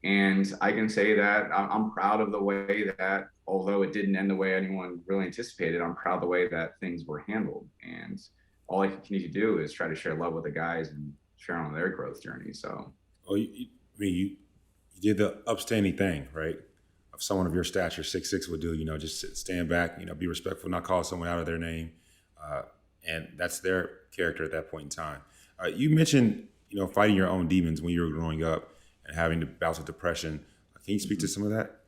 And I can say that I'm proud of the way that, although it didn't end the way anyone really anticipated, I'm proud of the way that things were handled. And all I continue to do is try to share love with the guys and share on their growth journey. So, you did the upstanding thing, right? Of someone of your stature, 6'6" would do. Just stand back, be respectful, not call someone out of their name, and that's their character at that point in time. You mentioned, fighting your own demons when you were growing up and having to battle with depression. Can you speak to some of that?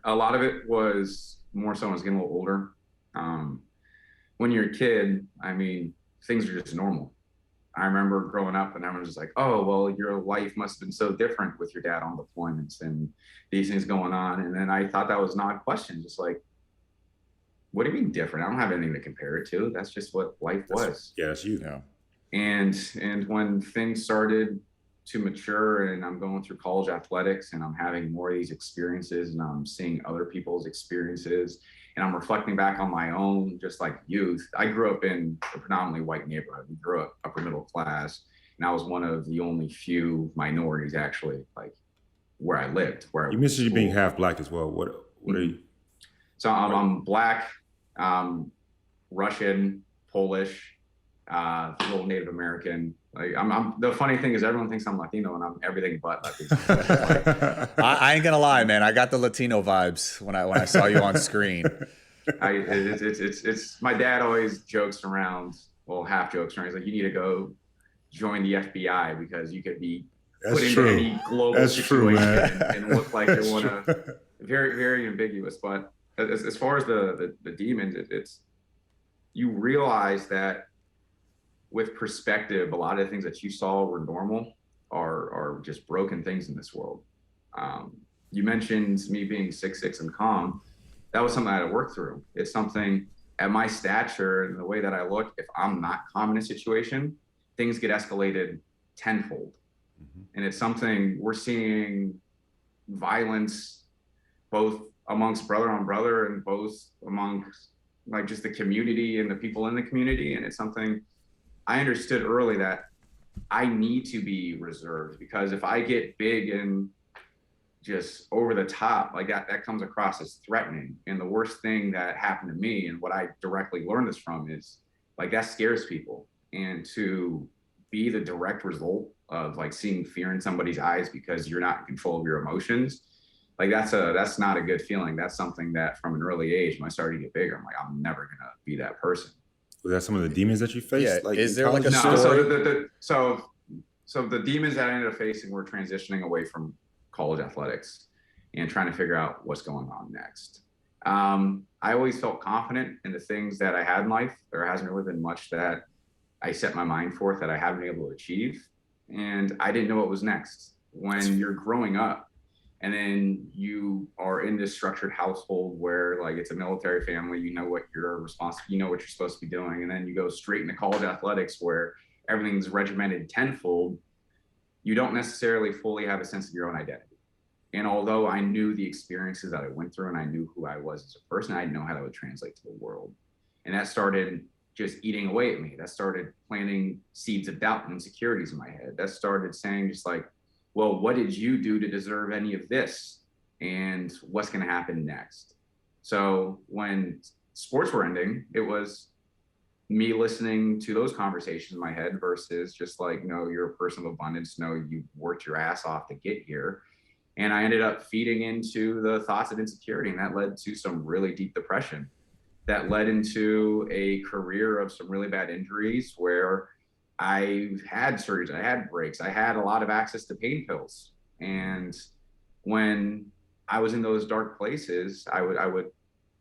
A lot of it was more so when I was getting a little older. When you're a kid, I mean, things are just normal. I remember growing up and everyone was just like, oh, well, your life must have been so different with your dad on deployments and these things going on. And then I thought that was an odd question, just like, what do you mean different? I don't have anything to compare it to. That's just what life was. Yeah, that's you. Yeah. And when things started to mature, and I'm going through college athletics, and I'm having more of these experiences, and I'm seeing other people's experiences, and I'm reflecting back on my own, just like youth. I grew up in a predominantly white neighborhood. We grew up upper middle class, and I was one of the only few minorities actually, like where I lived. Where You mentioned you being half black as well. What are you? So I'm black, Russian, Polish, a little Native American. Like I'm. The funny thing is, everyone thinks I'm Latino, and I'm everything but Latino. I ain't gonna lie, man. I got the Latino vibes when I saw you on screen. It's my dad always jokes around, well, half jokes around. He's like, you need to go join the FBI because you could be put into any global situation and look like you want to. Very, very ambiguous. But as far as the demons, it's you realize that with perspective, a lot of the things that you saw were normal are just broken things in this world. You mentioned me being 6'6" and calm. That was something I had to work through. It's something at my stature and the way that I look, if I'm not calm in a situation, things get escalated tenfold. Mm-hmm. And it's something we're seeing violence both amongst brother on brother and both amongst like just the community and the people in the community. And it's something I understood early that I need to be reserved, because if I get big and just over the top like that comes across as threatening. And the worst thing that happened to me, and what I directly learned this from, is like that scares people. And to be the direct result of like seeing fear in somebody's eyes because you're not in control of your emotions, like that's not a good feeling. That's something that from an early age, when I started to get bigger, I'm like, I'm never gonna be that person. Was that some of the demons that you faced? Yeah. Like, is there like a story? story? So the demons that I ended up facing were transitioning away from college athletics and trying to figure out what's going on next. I always felt confident in the things that I had in life. There hasn't really been much that I set my mind forth that I haven't been able to achieve. And I didn't know what was next. When you're growing up and then you are in this structured household where like it's a military family, you know what you're responsible, you know what you're supposed to be doing. And then you go straight into college athletics where everything's regimented tenfold. You don't necessarily fully have a sense of your own identity. And although I knew the experiences that I went through and I knew who I was as a person, I didn't know how that would translate to the world. And that started just eating away at me. That started planting seeds of doubt and insecurities in my head. That started saying just like, well, what did you do to deserve any of this? And what's going to happen next? So when sports were ending, it was me listening to those conversations in my head versus just like, no, you're a person of abundance. No, you worked your ass off to get here. And I ended up feeding into the thoughts of insecurity, and that led to some really deep depression. That led into a career of some really bad injuries where I had surgeries, I had breaks, I had a lot of access to pain pills. And when I was in those dark places, I would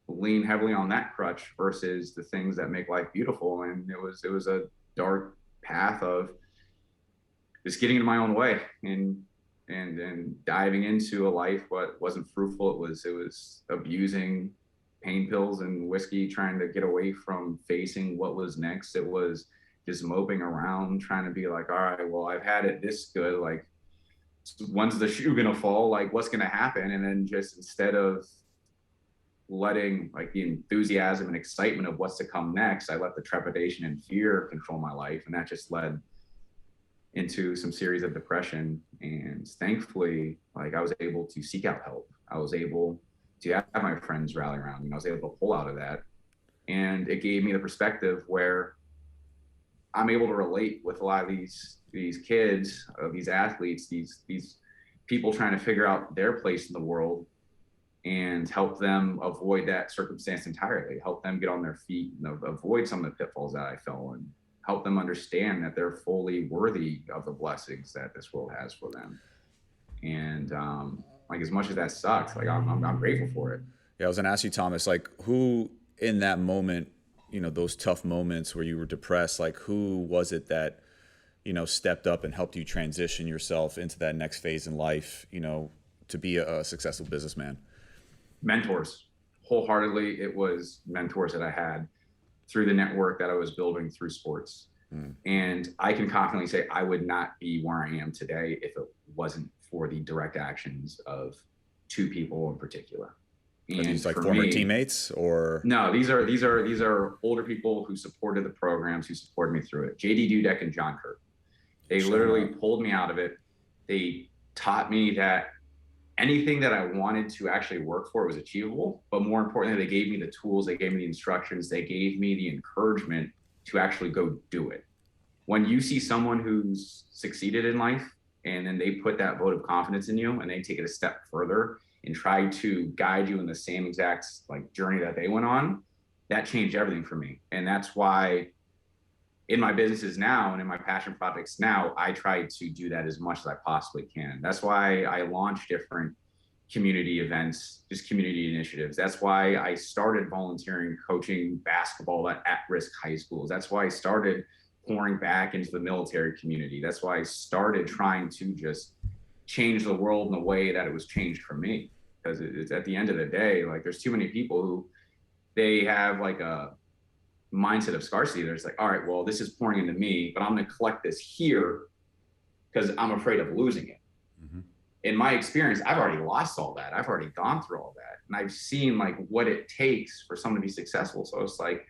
lean heavily on that crutch versus the things that make life beautiful. And it was a dark path of just getting in my own way and diving into a life what wasn't fruitful. It was abusing pain pills and whiskey, trying to get away from facing what was next. It was just moping around, trying to be like, all right, well, I've had it this good. Like, when's the shoe gonna fall? Like, what's gonna happen? And then just instead of letting like the enthusiasm and excitement of what's to come next, I let the trepidation and fear control my life. And that just led into some series of depression. And thankfully, like I was able to seek out help. I was able to have my friends rally around me. I was able to pull out of that. And it gave me the perspective where I'm able to relate with a lot of these kids, these athletes, these people trying to figure out their place in the world and help them avoid that circumstance entirely, help them get on their feet and avoid some of the pitfalls that I fell in, help them understand that they're fully worthy of the blessings that this world has for them. And like, as much as that sucks, like I'm grateful for it. Yeah, I was gonna ask you, Thomas, like who in that moment, you know, those tough moments where you were depressed, like who was it that, you know, stepped up and helped you transition yourself into that next phase in life, you know, to be a successful businessman? Mentors. Wholeheartedly, it was mentors that I had through the network that I was building through sports. And I can confidently say I would not be where I am today if it wasn't for the direct actions of two people in particular. Are these like former teammates or? No, these are older people who supported the programs, who supported me through it. JD Dudek and John Kirk. They literally pulled me out of it. They taught me that anything that I wanted to actually work for was achievable, but more importantly, they gave me the tools, they gave me the instructions, they gave me the encouragement to actually go do it. When you see someone who's succeeded in life and then they put that vote of confidence in you and they take it a step further and try to guide you in the same exact like journey that they went on, that changed everything for me. And that's why in my businesses now and in my passion projects now, I try to do that as much as I possibly can. That's why I launch different community events, just community initiatives. That's why I started volunteering, coaching basketball at at-risk high schools. That's why I started pouring back into the military community. That's why I started trying to just change the world in the way that it was changed for me. Because it's at the end of the day, like there's too many people who they have like a mindset of scarcity. There's like, all right, well, this is pouring into me, but I'm going to collect this here because I'm afraid of losing it. Mm-hmm. In my experience, I've already lost all that. I've already gone through all that. And I've seen like what it takes for someone to be successful. So it's like,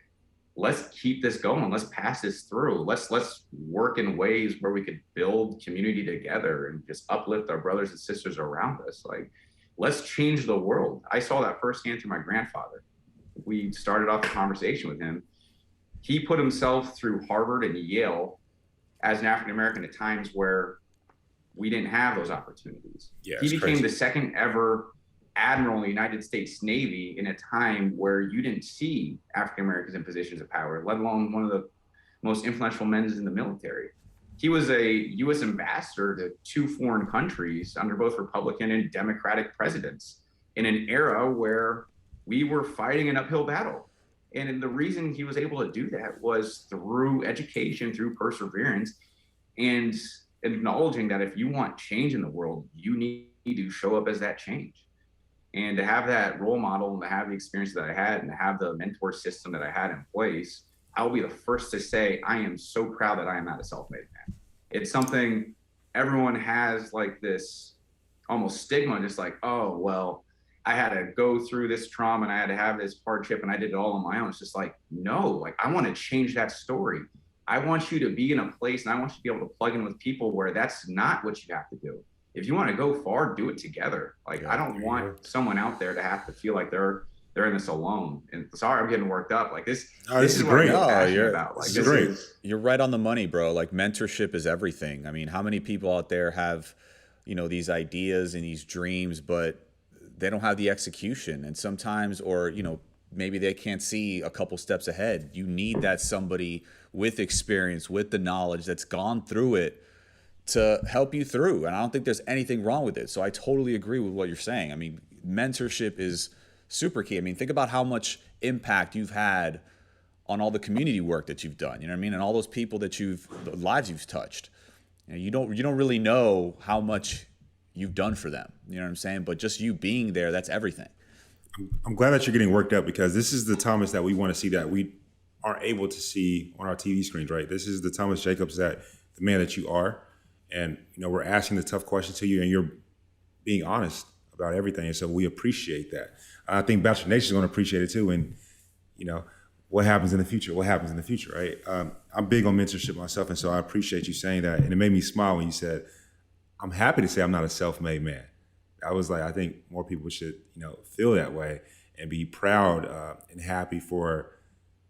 let's keep this going. Let's pass this through. Let's work in ways where we could build community together and just uplift our brothers and sisters around us. Like, let's change the world. I saw that firsthand through my grandfather. We started off a conversation with him. He put himself through Harvard and Yale as an African-American at times where we didn't have those opportunities. Yeah, he became the second ever admiral in the United States Navy in a time where you didn't see African-Americans in positions of power, let alone one of the most influential men in the military. He was a U.S. ambassador to 2 foreign countries under both Republican and Democratic presidents in an era where we were fighting an uphill battle. And the reason he was able to do that was through education, through perseverance, and acknowledging that if you want change in the world, you need to show up as that change. And to have that role model and to have the experience that I had and to have the mentor system that I had in place, I'll be the first to say, I am so proud that I am not a self-made man. It's something everyone has like this almost stigma, just like, oh, well, I had to go through this trauma and I had to have this hardship and I did it all on my own. It's just like, no, like I want to change that story. I want you to be in a place and I want you to be able to plug in with people where that's not what you have to do. If you want to go far, do it together. Like, I don't want someone out there to have to feel like they're in this alone. And sorry, I'm getting worked up. Like this is great. What I'm passionate about. Like, this is great. You're right on the money, bro. Like mentorship is everything. I mean, how many people out there have, these ideas and these dreams, but they don't have the execution. And sometimes, or, maybe they can't see a couple steps ahead. You need that somebody with experience, with the knowledge that's gone through it to help you through. And I don't think there's anything wrong with it. So I totally agree with what you're saying. I mean, mentorship is super key. I mean, think about how much impact you've had on all the community work that you've done, you know what I mean? And all those people that the lives you've touched. You don't really know how much you've done for them. You know what I'm saying? But just you being there, that's everything. I'm glad that you're getting worked up because this is the Thomas that we want to see that we aren't able to see on our TV screens, right? This is the Thomas Jacobs the man that you are. And, we're asking the tough questions to you and you're being honest about everything. And so we appreciate that. I think Bachelor Nation is going to appreciate it too. And, what happens in the future, right? I'm big on mentorship myself. And so I appreciate you saying that. And it made me smile when you said, I'm happy to say I'm not a self-made man. I was like, I think more people should, feel that way and be proud and happy for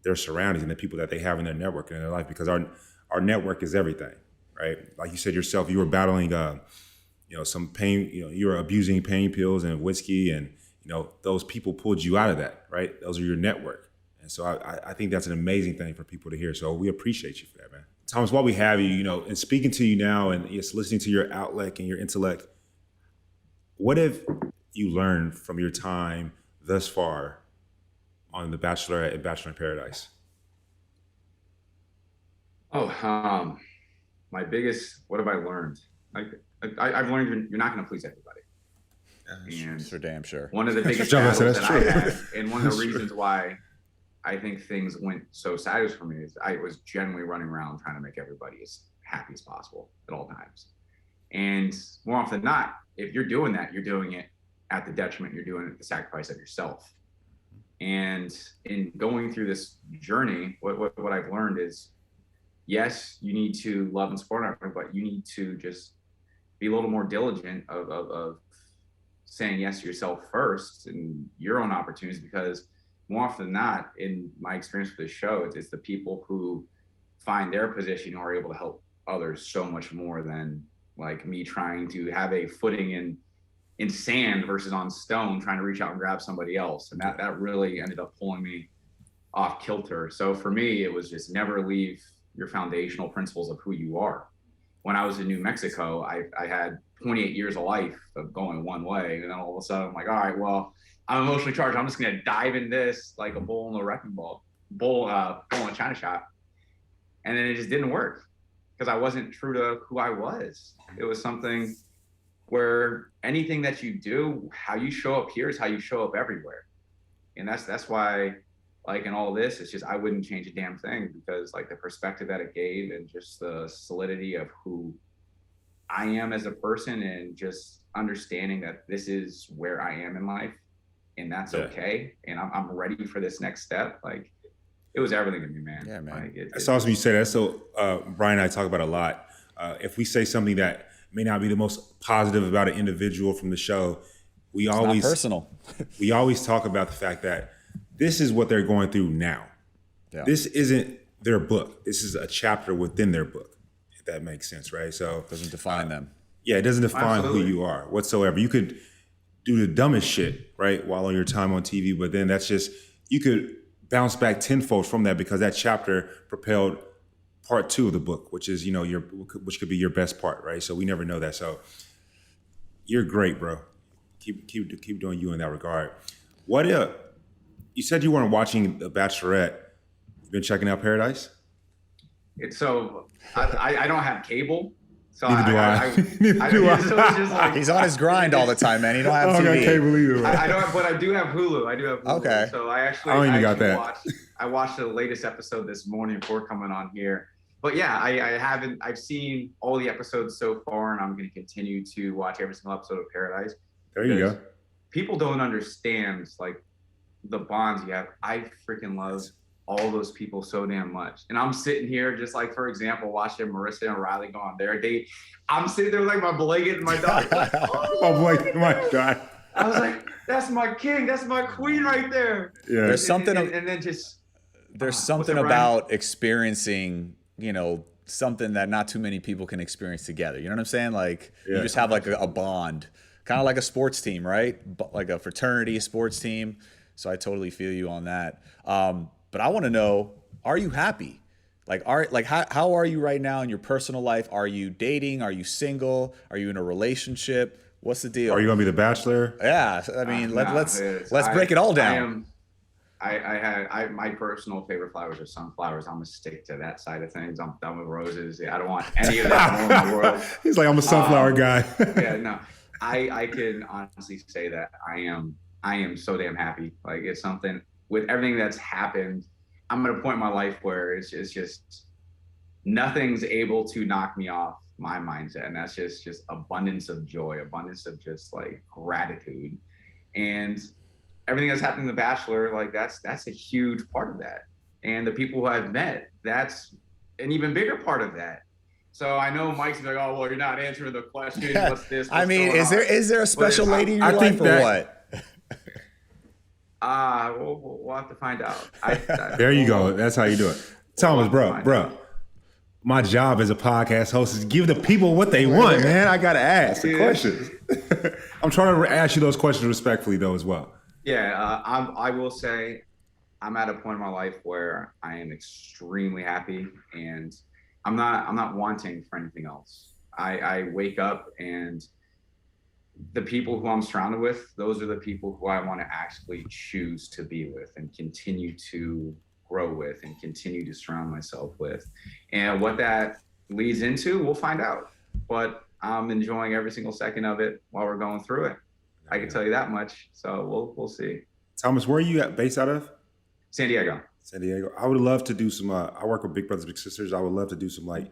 their surroundings and the people that they have in their network and in their life, because our network is everything, right? Like you said yourself, you were battling, some pain, you were abusing pain pills and whiskey and, those people pulled you out of that, right? Those are your network. And so I think that's an amazing thing for people to hear. So we appreciate you for that, man. Thomas, while we have you, and speaking to you now and just listening to your outlook and your intellect, what have you learned from your time thus far on The Bachelorette and Bachelor in Paradise? Oh, my biggest, what have I learned? I've learned you're not going to please everybody. And for damn sure. One of the biggest battles that I have, and one of the reasons why I think things went so sideways for me is I was generally running around trying to make everybody as happy as possible at all times. And more often than not, if you're doing that, you're doing it at the detriment, you're doing it at the sacrifice of yourself. And in going through this journey, what I've learned is, yes, you need to love and support everyone, but you need to just be a little more diligent of saying yes to yourself first and your own opportunities, because more often than not, in my experience with this show, it's the people who find their position who are able to help others so much more than like me trying to have a footing in sand versus on stone, trying to reach out and grab somebody else. And that really ended up pulling me off kilter. So for me, it was just never leave your foundational principles of who you are. When I was in New Mexico, I had 28 years of life of going one way. And then all of a sudden I'm like, all right, well, I'm emotionally charged. I'm just going to dive in this like a bull in a wrecking ball, bull in a china shop. And then it just didn't work because I wasn't true to who I was. It was something where anything that you do, how you show up here is how you show up everywhere. And that's why, like in all this, it's just, I wouldn't change a damn thing, because like the perspective that it gave and just the solidity of who I am as a person, and just understanding that this is where I am in life and that's okay. And I'm ready for this next step. Like, it was everything to me, man. Yeah, man. Like, That's awesome you say that. So Bryan and I talk about a lot. If we say something that may not be the most positive about an individual from the show, we always not personal. we always talk about the fact that this is what they're going through now. Yeah. This isn't their book. This is a chapter within their book, if that makes sense, right? So It doesn't define them. yeah, it doesn't define Absolutely. who you are whatsoever. You could do the dumbest shit, right, while on your time on TV, but then that's just, you could bounce back tenfold from that, because that chapter propelled part 2 of the book, which is, which could be your best part, right? So we never know that. So you're great, bro. Keep doing you in that regard. What if you said you weren't watching The Bachelorette? You been checking out Paradise? I don't have cable. So Neither do I. Neither do I. So it's just like, He's on his grind all the time, man. He don't have I don't got TV. cable either. I don't, but I do have Hulu. Okay. So I don't even got that. I watched the latest episode this morning before coming on here. But yeah, I've seen all the episodes so far, and I'm going to continue to watch every single episode of Paradise. There you go. People don't understand like the bonds you have. I freaking love all those people so damn much. And I'm sitting here just like, for example, watching Marissa and Riley go on their date. I'm sitting there with like my blanket and my dog. Like, Oh my God. I was like, that's my king, that's my queen right there. Yeah. There's something and then just There's what's something up, Ryan? about experiencing, something that not too many people can experience together. You know what I'm saying? Like, you Yeah. just have like a bond, kind of like a sports team, right? Like a fraternity sports team. So I totally feel you on that. But I want to know, are you happy? How are you right now in your personal life? Are you dating? Are you single? Are you in a relationship? What's the deal? Are you gonna be the Bachelor? Yeah, I mean, let's I- break it all down. My personal favorite flowers are sunflowers. I'm gonna stick to that side of things. I'm done with roses. I don't want any of that more in the world. He's like, I'm a sunflower guy. Yeah, no. I can honestly say that I am so damn happy. Like, it's something with everything that's happened. I'm at a point in my life where it's just nothing's able to knock me off my mindset, and that's just abundance of joy, abundance of just like gratitude, and everything that's happened in The Bachelor. Like, that's a huge part of that, and the people who I've met, that's an even bigger part of that. So I know Mike's like, oh, well, you're not answering the question. What's this? I mean, is there a special it's- lady in I your think life or that- what? We'll have to find out. There you go. That's how you do it. Thomas, bro. My job as a podcast host is to give the people what they want, man. I gotta ask the questions. I'm trying to ask you those questions respectfully, though, as well. Yeah, I will say I'm at a point in my life where I am extremely happy, and I'm not wanting for anything else. I wake up, and the people who I'm surrounded with, those are the people who I want to actually choose to be with and continue to grow with and continue to surround myself with. And what that leads into, we'll find out. But I'm enjoying every single second of it while we're going through it. I can tell you that much. So we'll see. Thomas, where are you based out of? San Diego. San Diego. I would love to do some. I work with Big Brothers Big Sisters. I would love to do some like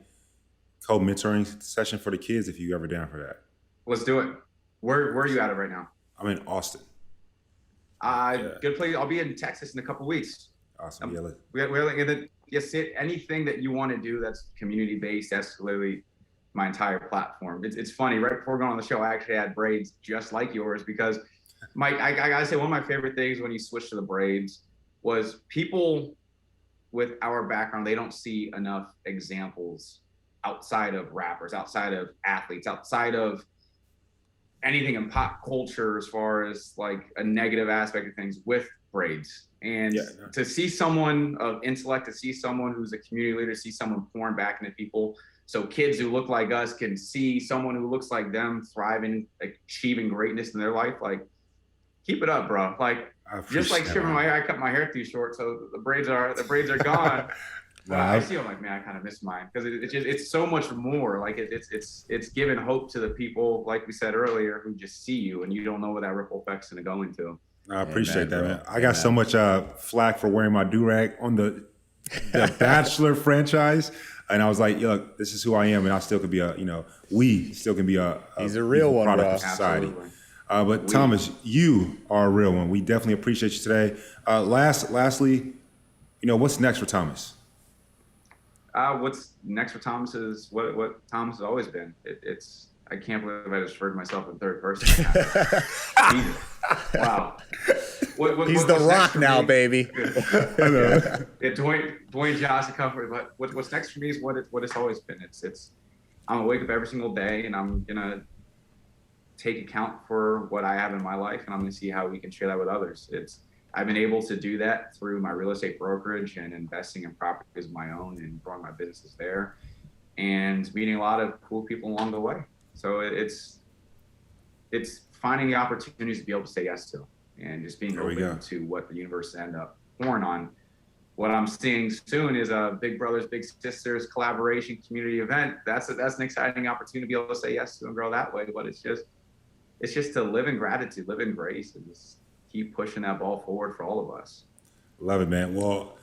co-mentoring session for the kids if you ever down for that. Let's do it. Where are you at right now? I'm in Austin. Good place. I'll be in Texas in a couple weeks. Awesome. Yeah. We're yes, anything that you want to do that's community based. That's literally my entire platform. It's funny. Right before going on the show, I actually had braids just like yours because Mike, I gotta say, one of my favorite things when you switch to the braids was people with our background, they don't see enough examples outside of rappers, outside of athletes, outside of anything in pop culture as far as like a negative aspect of things with braids. And to see someone of intellect, to see someone who's a community leader, see someone pouring back into people. So kids who look like us can see someone who looks like them thriving, achieving greatness in their life. Like, keep it up, bro. Like, just like trimming my hair, I cut my hair too short, so the braids are gone. I see. I'm like, man, I kind of miss mine because it's so much more. Like it's giving hope to the people, like we said earlier, who just see you and you don't know where that ripple effect's going to go into. I appreciate that, man. I got so much flack for wearing my do-rag on the Bachelor franchise. And I was like, look, this is who I am, and I still could be we still can be a he's a real one, product bro. of society. But Thomas, you are a real one. We definitely appreciate you today. Lastly, what's next for Thomas? What's next for Thomas is what Thomas has always been. I can't believe I just referred to myself in third person. Wow. He's the Rock now, baby. Dwayne Johnson comfort. But what's next for me is what it's always been. I'm gonna wake up every single day and I'm gonna take account for what I have in my life, and I'm gonna see how we can share that with others. I've been able to do that through my real estate brokerage and investing in properties of my own and growing my businesses there, and meeting a lot of cool people along the way. So it's finding the opportunities to be able to say yes to, and just being open to what the universe end up pouring on. What I'm seeing soon is a Big Brothers Big Sisters collaboration community event. That's an exciting opportunity to be able to say yes to and grow that way. But it's just to live in gratitude, live in grace, and just keep pushing that ball forward for all of us. Love it, man. Well,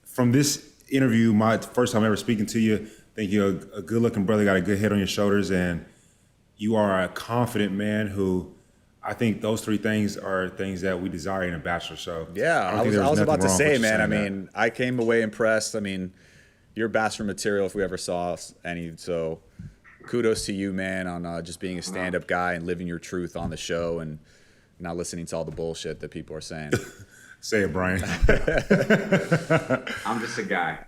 from this interview, my first time ever speaking to you, I think you're a good-looking brother, got a good head on your shoulders, and you are a confident man who I think those three things are things that we desire in a bachelor. So yeah, I was about to say, man. I mean, I came away impressed. I mean, you're bachelor material if we ever saw any. So kudos to you, man, on just being a stand-up guy and living your truth on the show and not listening to all the bullshit that people are saying. Say it, Brian. I'm just a guy.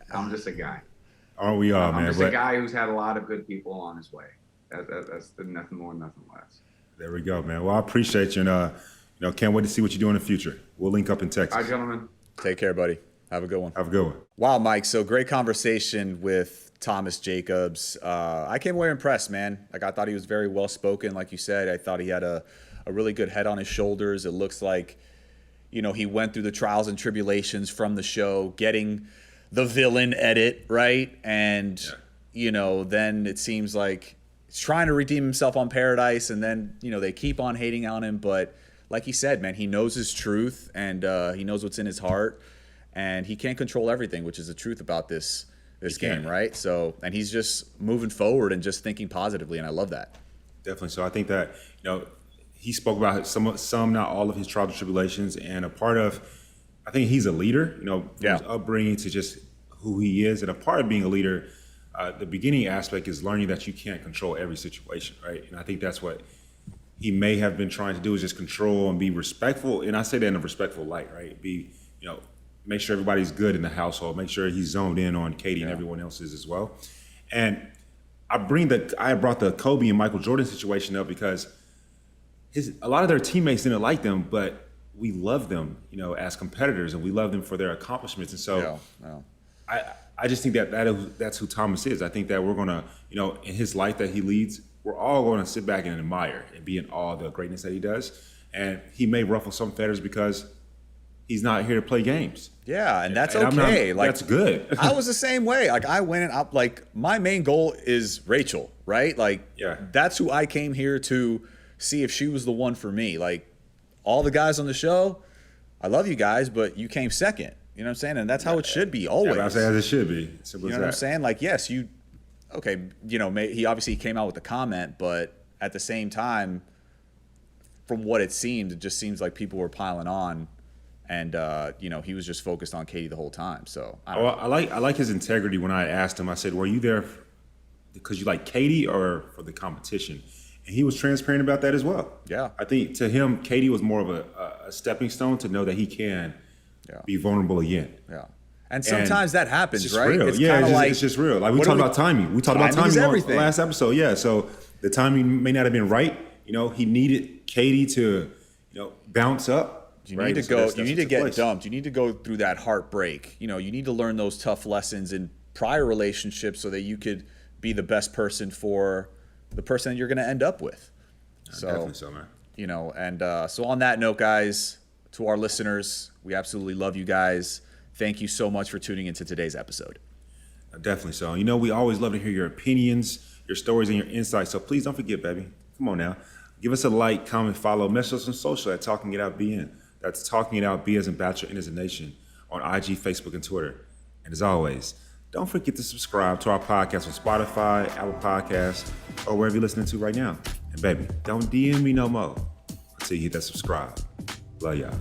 Aren't we all, man? I'm just a guy who's had a lot of good people on his way. That's nothing more, nothing less. There we go, man. Well, I appreciate you, and can't wait to see what you do in the future. We'll link up in Texas. All right, gentlemen. Take care, buddy. Have a good one. Have a good one. Wow, Mike. So great conversation with Thomas Jacobs. I came away impressed, man. Like, I thought he was very well spoken. Like you said, I thought he had a really good head on his shoulders. It looks like, he went through the trials and tribulations from the show, getting the villain edit, right? And, then it seems like he's trying to redeem himself on Paradise, and then, they keep on hating on him. But like he said, man, he knows his truth, and he knows what's in his heart, and he can't control everything, which is the truth about this game, right? So, and he's just moving forward and just thinking positively, and I love that. Definitely. So I think that, he spoke about some, not all of his trials and tribulations, and a part of, I think he's a leader, from his upbringing to just who he is, and a part of being a leader, the beginning aspect is learning that you can't control every situation, right? And I think that's what he may have been trying to do, is just control and be respectful. And I say that in a respectful light, right? Be, make sure everybody's good in the household, make sure he's zoned in on Katie and everyone else's as well. And I brought the Kobe and Michael Jordan situation up because a lot of their teammates didn't like them, but we love them, as competitors, and we love them for their accomplishments. And so I just think that's who Thomas is. I think that we're going to, in his life that he leads, we're all going to sit back and admire and be in awe of the greatness that he does. And he may ruffle some feathers because he's not here to play games. Yeah, and that's okay. That's good. I was the same way. Like, I went and my main goal is Rachel, right? Like, that's who I came here to see if she was the one for me. Like, all the guys on the show, I love you guys, but you came second. You know what I'm saying? And that's how it should be always. Yeah, I say as it should be. Simple you as know what I'm that. saying? Like, yes, he obviously came out with the comment, but at the same time, from what it seemed, it just seems like people were piling on, and he was just focused on Katie the whole time. So I like his integrity. When I asked him, I said, "Were you there because you like Katie or for the competition?" And he was transparent about that as well. Yeah, I think to him, Katie was more of a stepping stone to know that he can be vulnerable again. Yeah. And sometimes that happens, it's just right? Real. It's it's just real. Like we talked about timing. We talked about timing on the last episode. Yeah. So the timing may not have been right. He needed Katie to, bounce up. You need to go. You need to get dumped. You need to go through that heartbreak. You need to learn those tough lessons in prior relationships so that you could be the best person for the person that you're going to end up with. Definitely so, man. So on that note, guys, to our listeners, we absolutely love you guys. Thank you so much for tuning into today's episode. Definitely so. We always love to hear your opinions, your stories, and your insights. So please don't forget, baby. Come on now. Give us a like, comment, follow, message us on social at Talking It Out BN. That's Talking It Out B as in Bachelor, N as in Nation on IG, Facebook, and Twitter. And as always, don't forget to subscribe to our podcast on Spotify, Apple Podcasts, or wherever you're listening to right now. And baby, don't DM me no more until you hit that subscribe. Love y'all.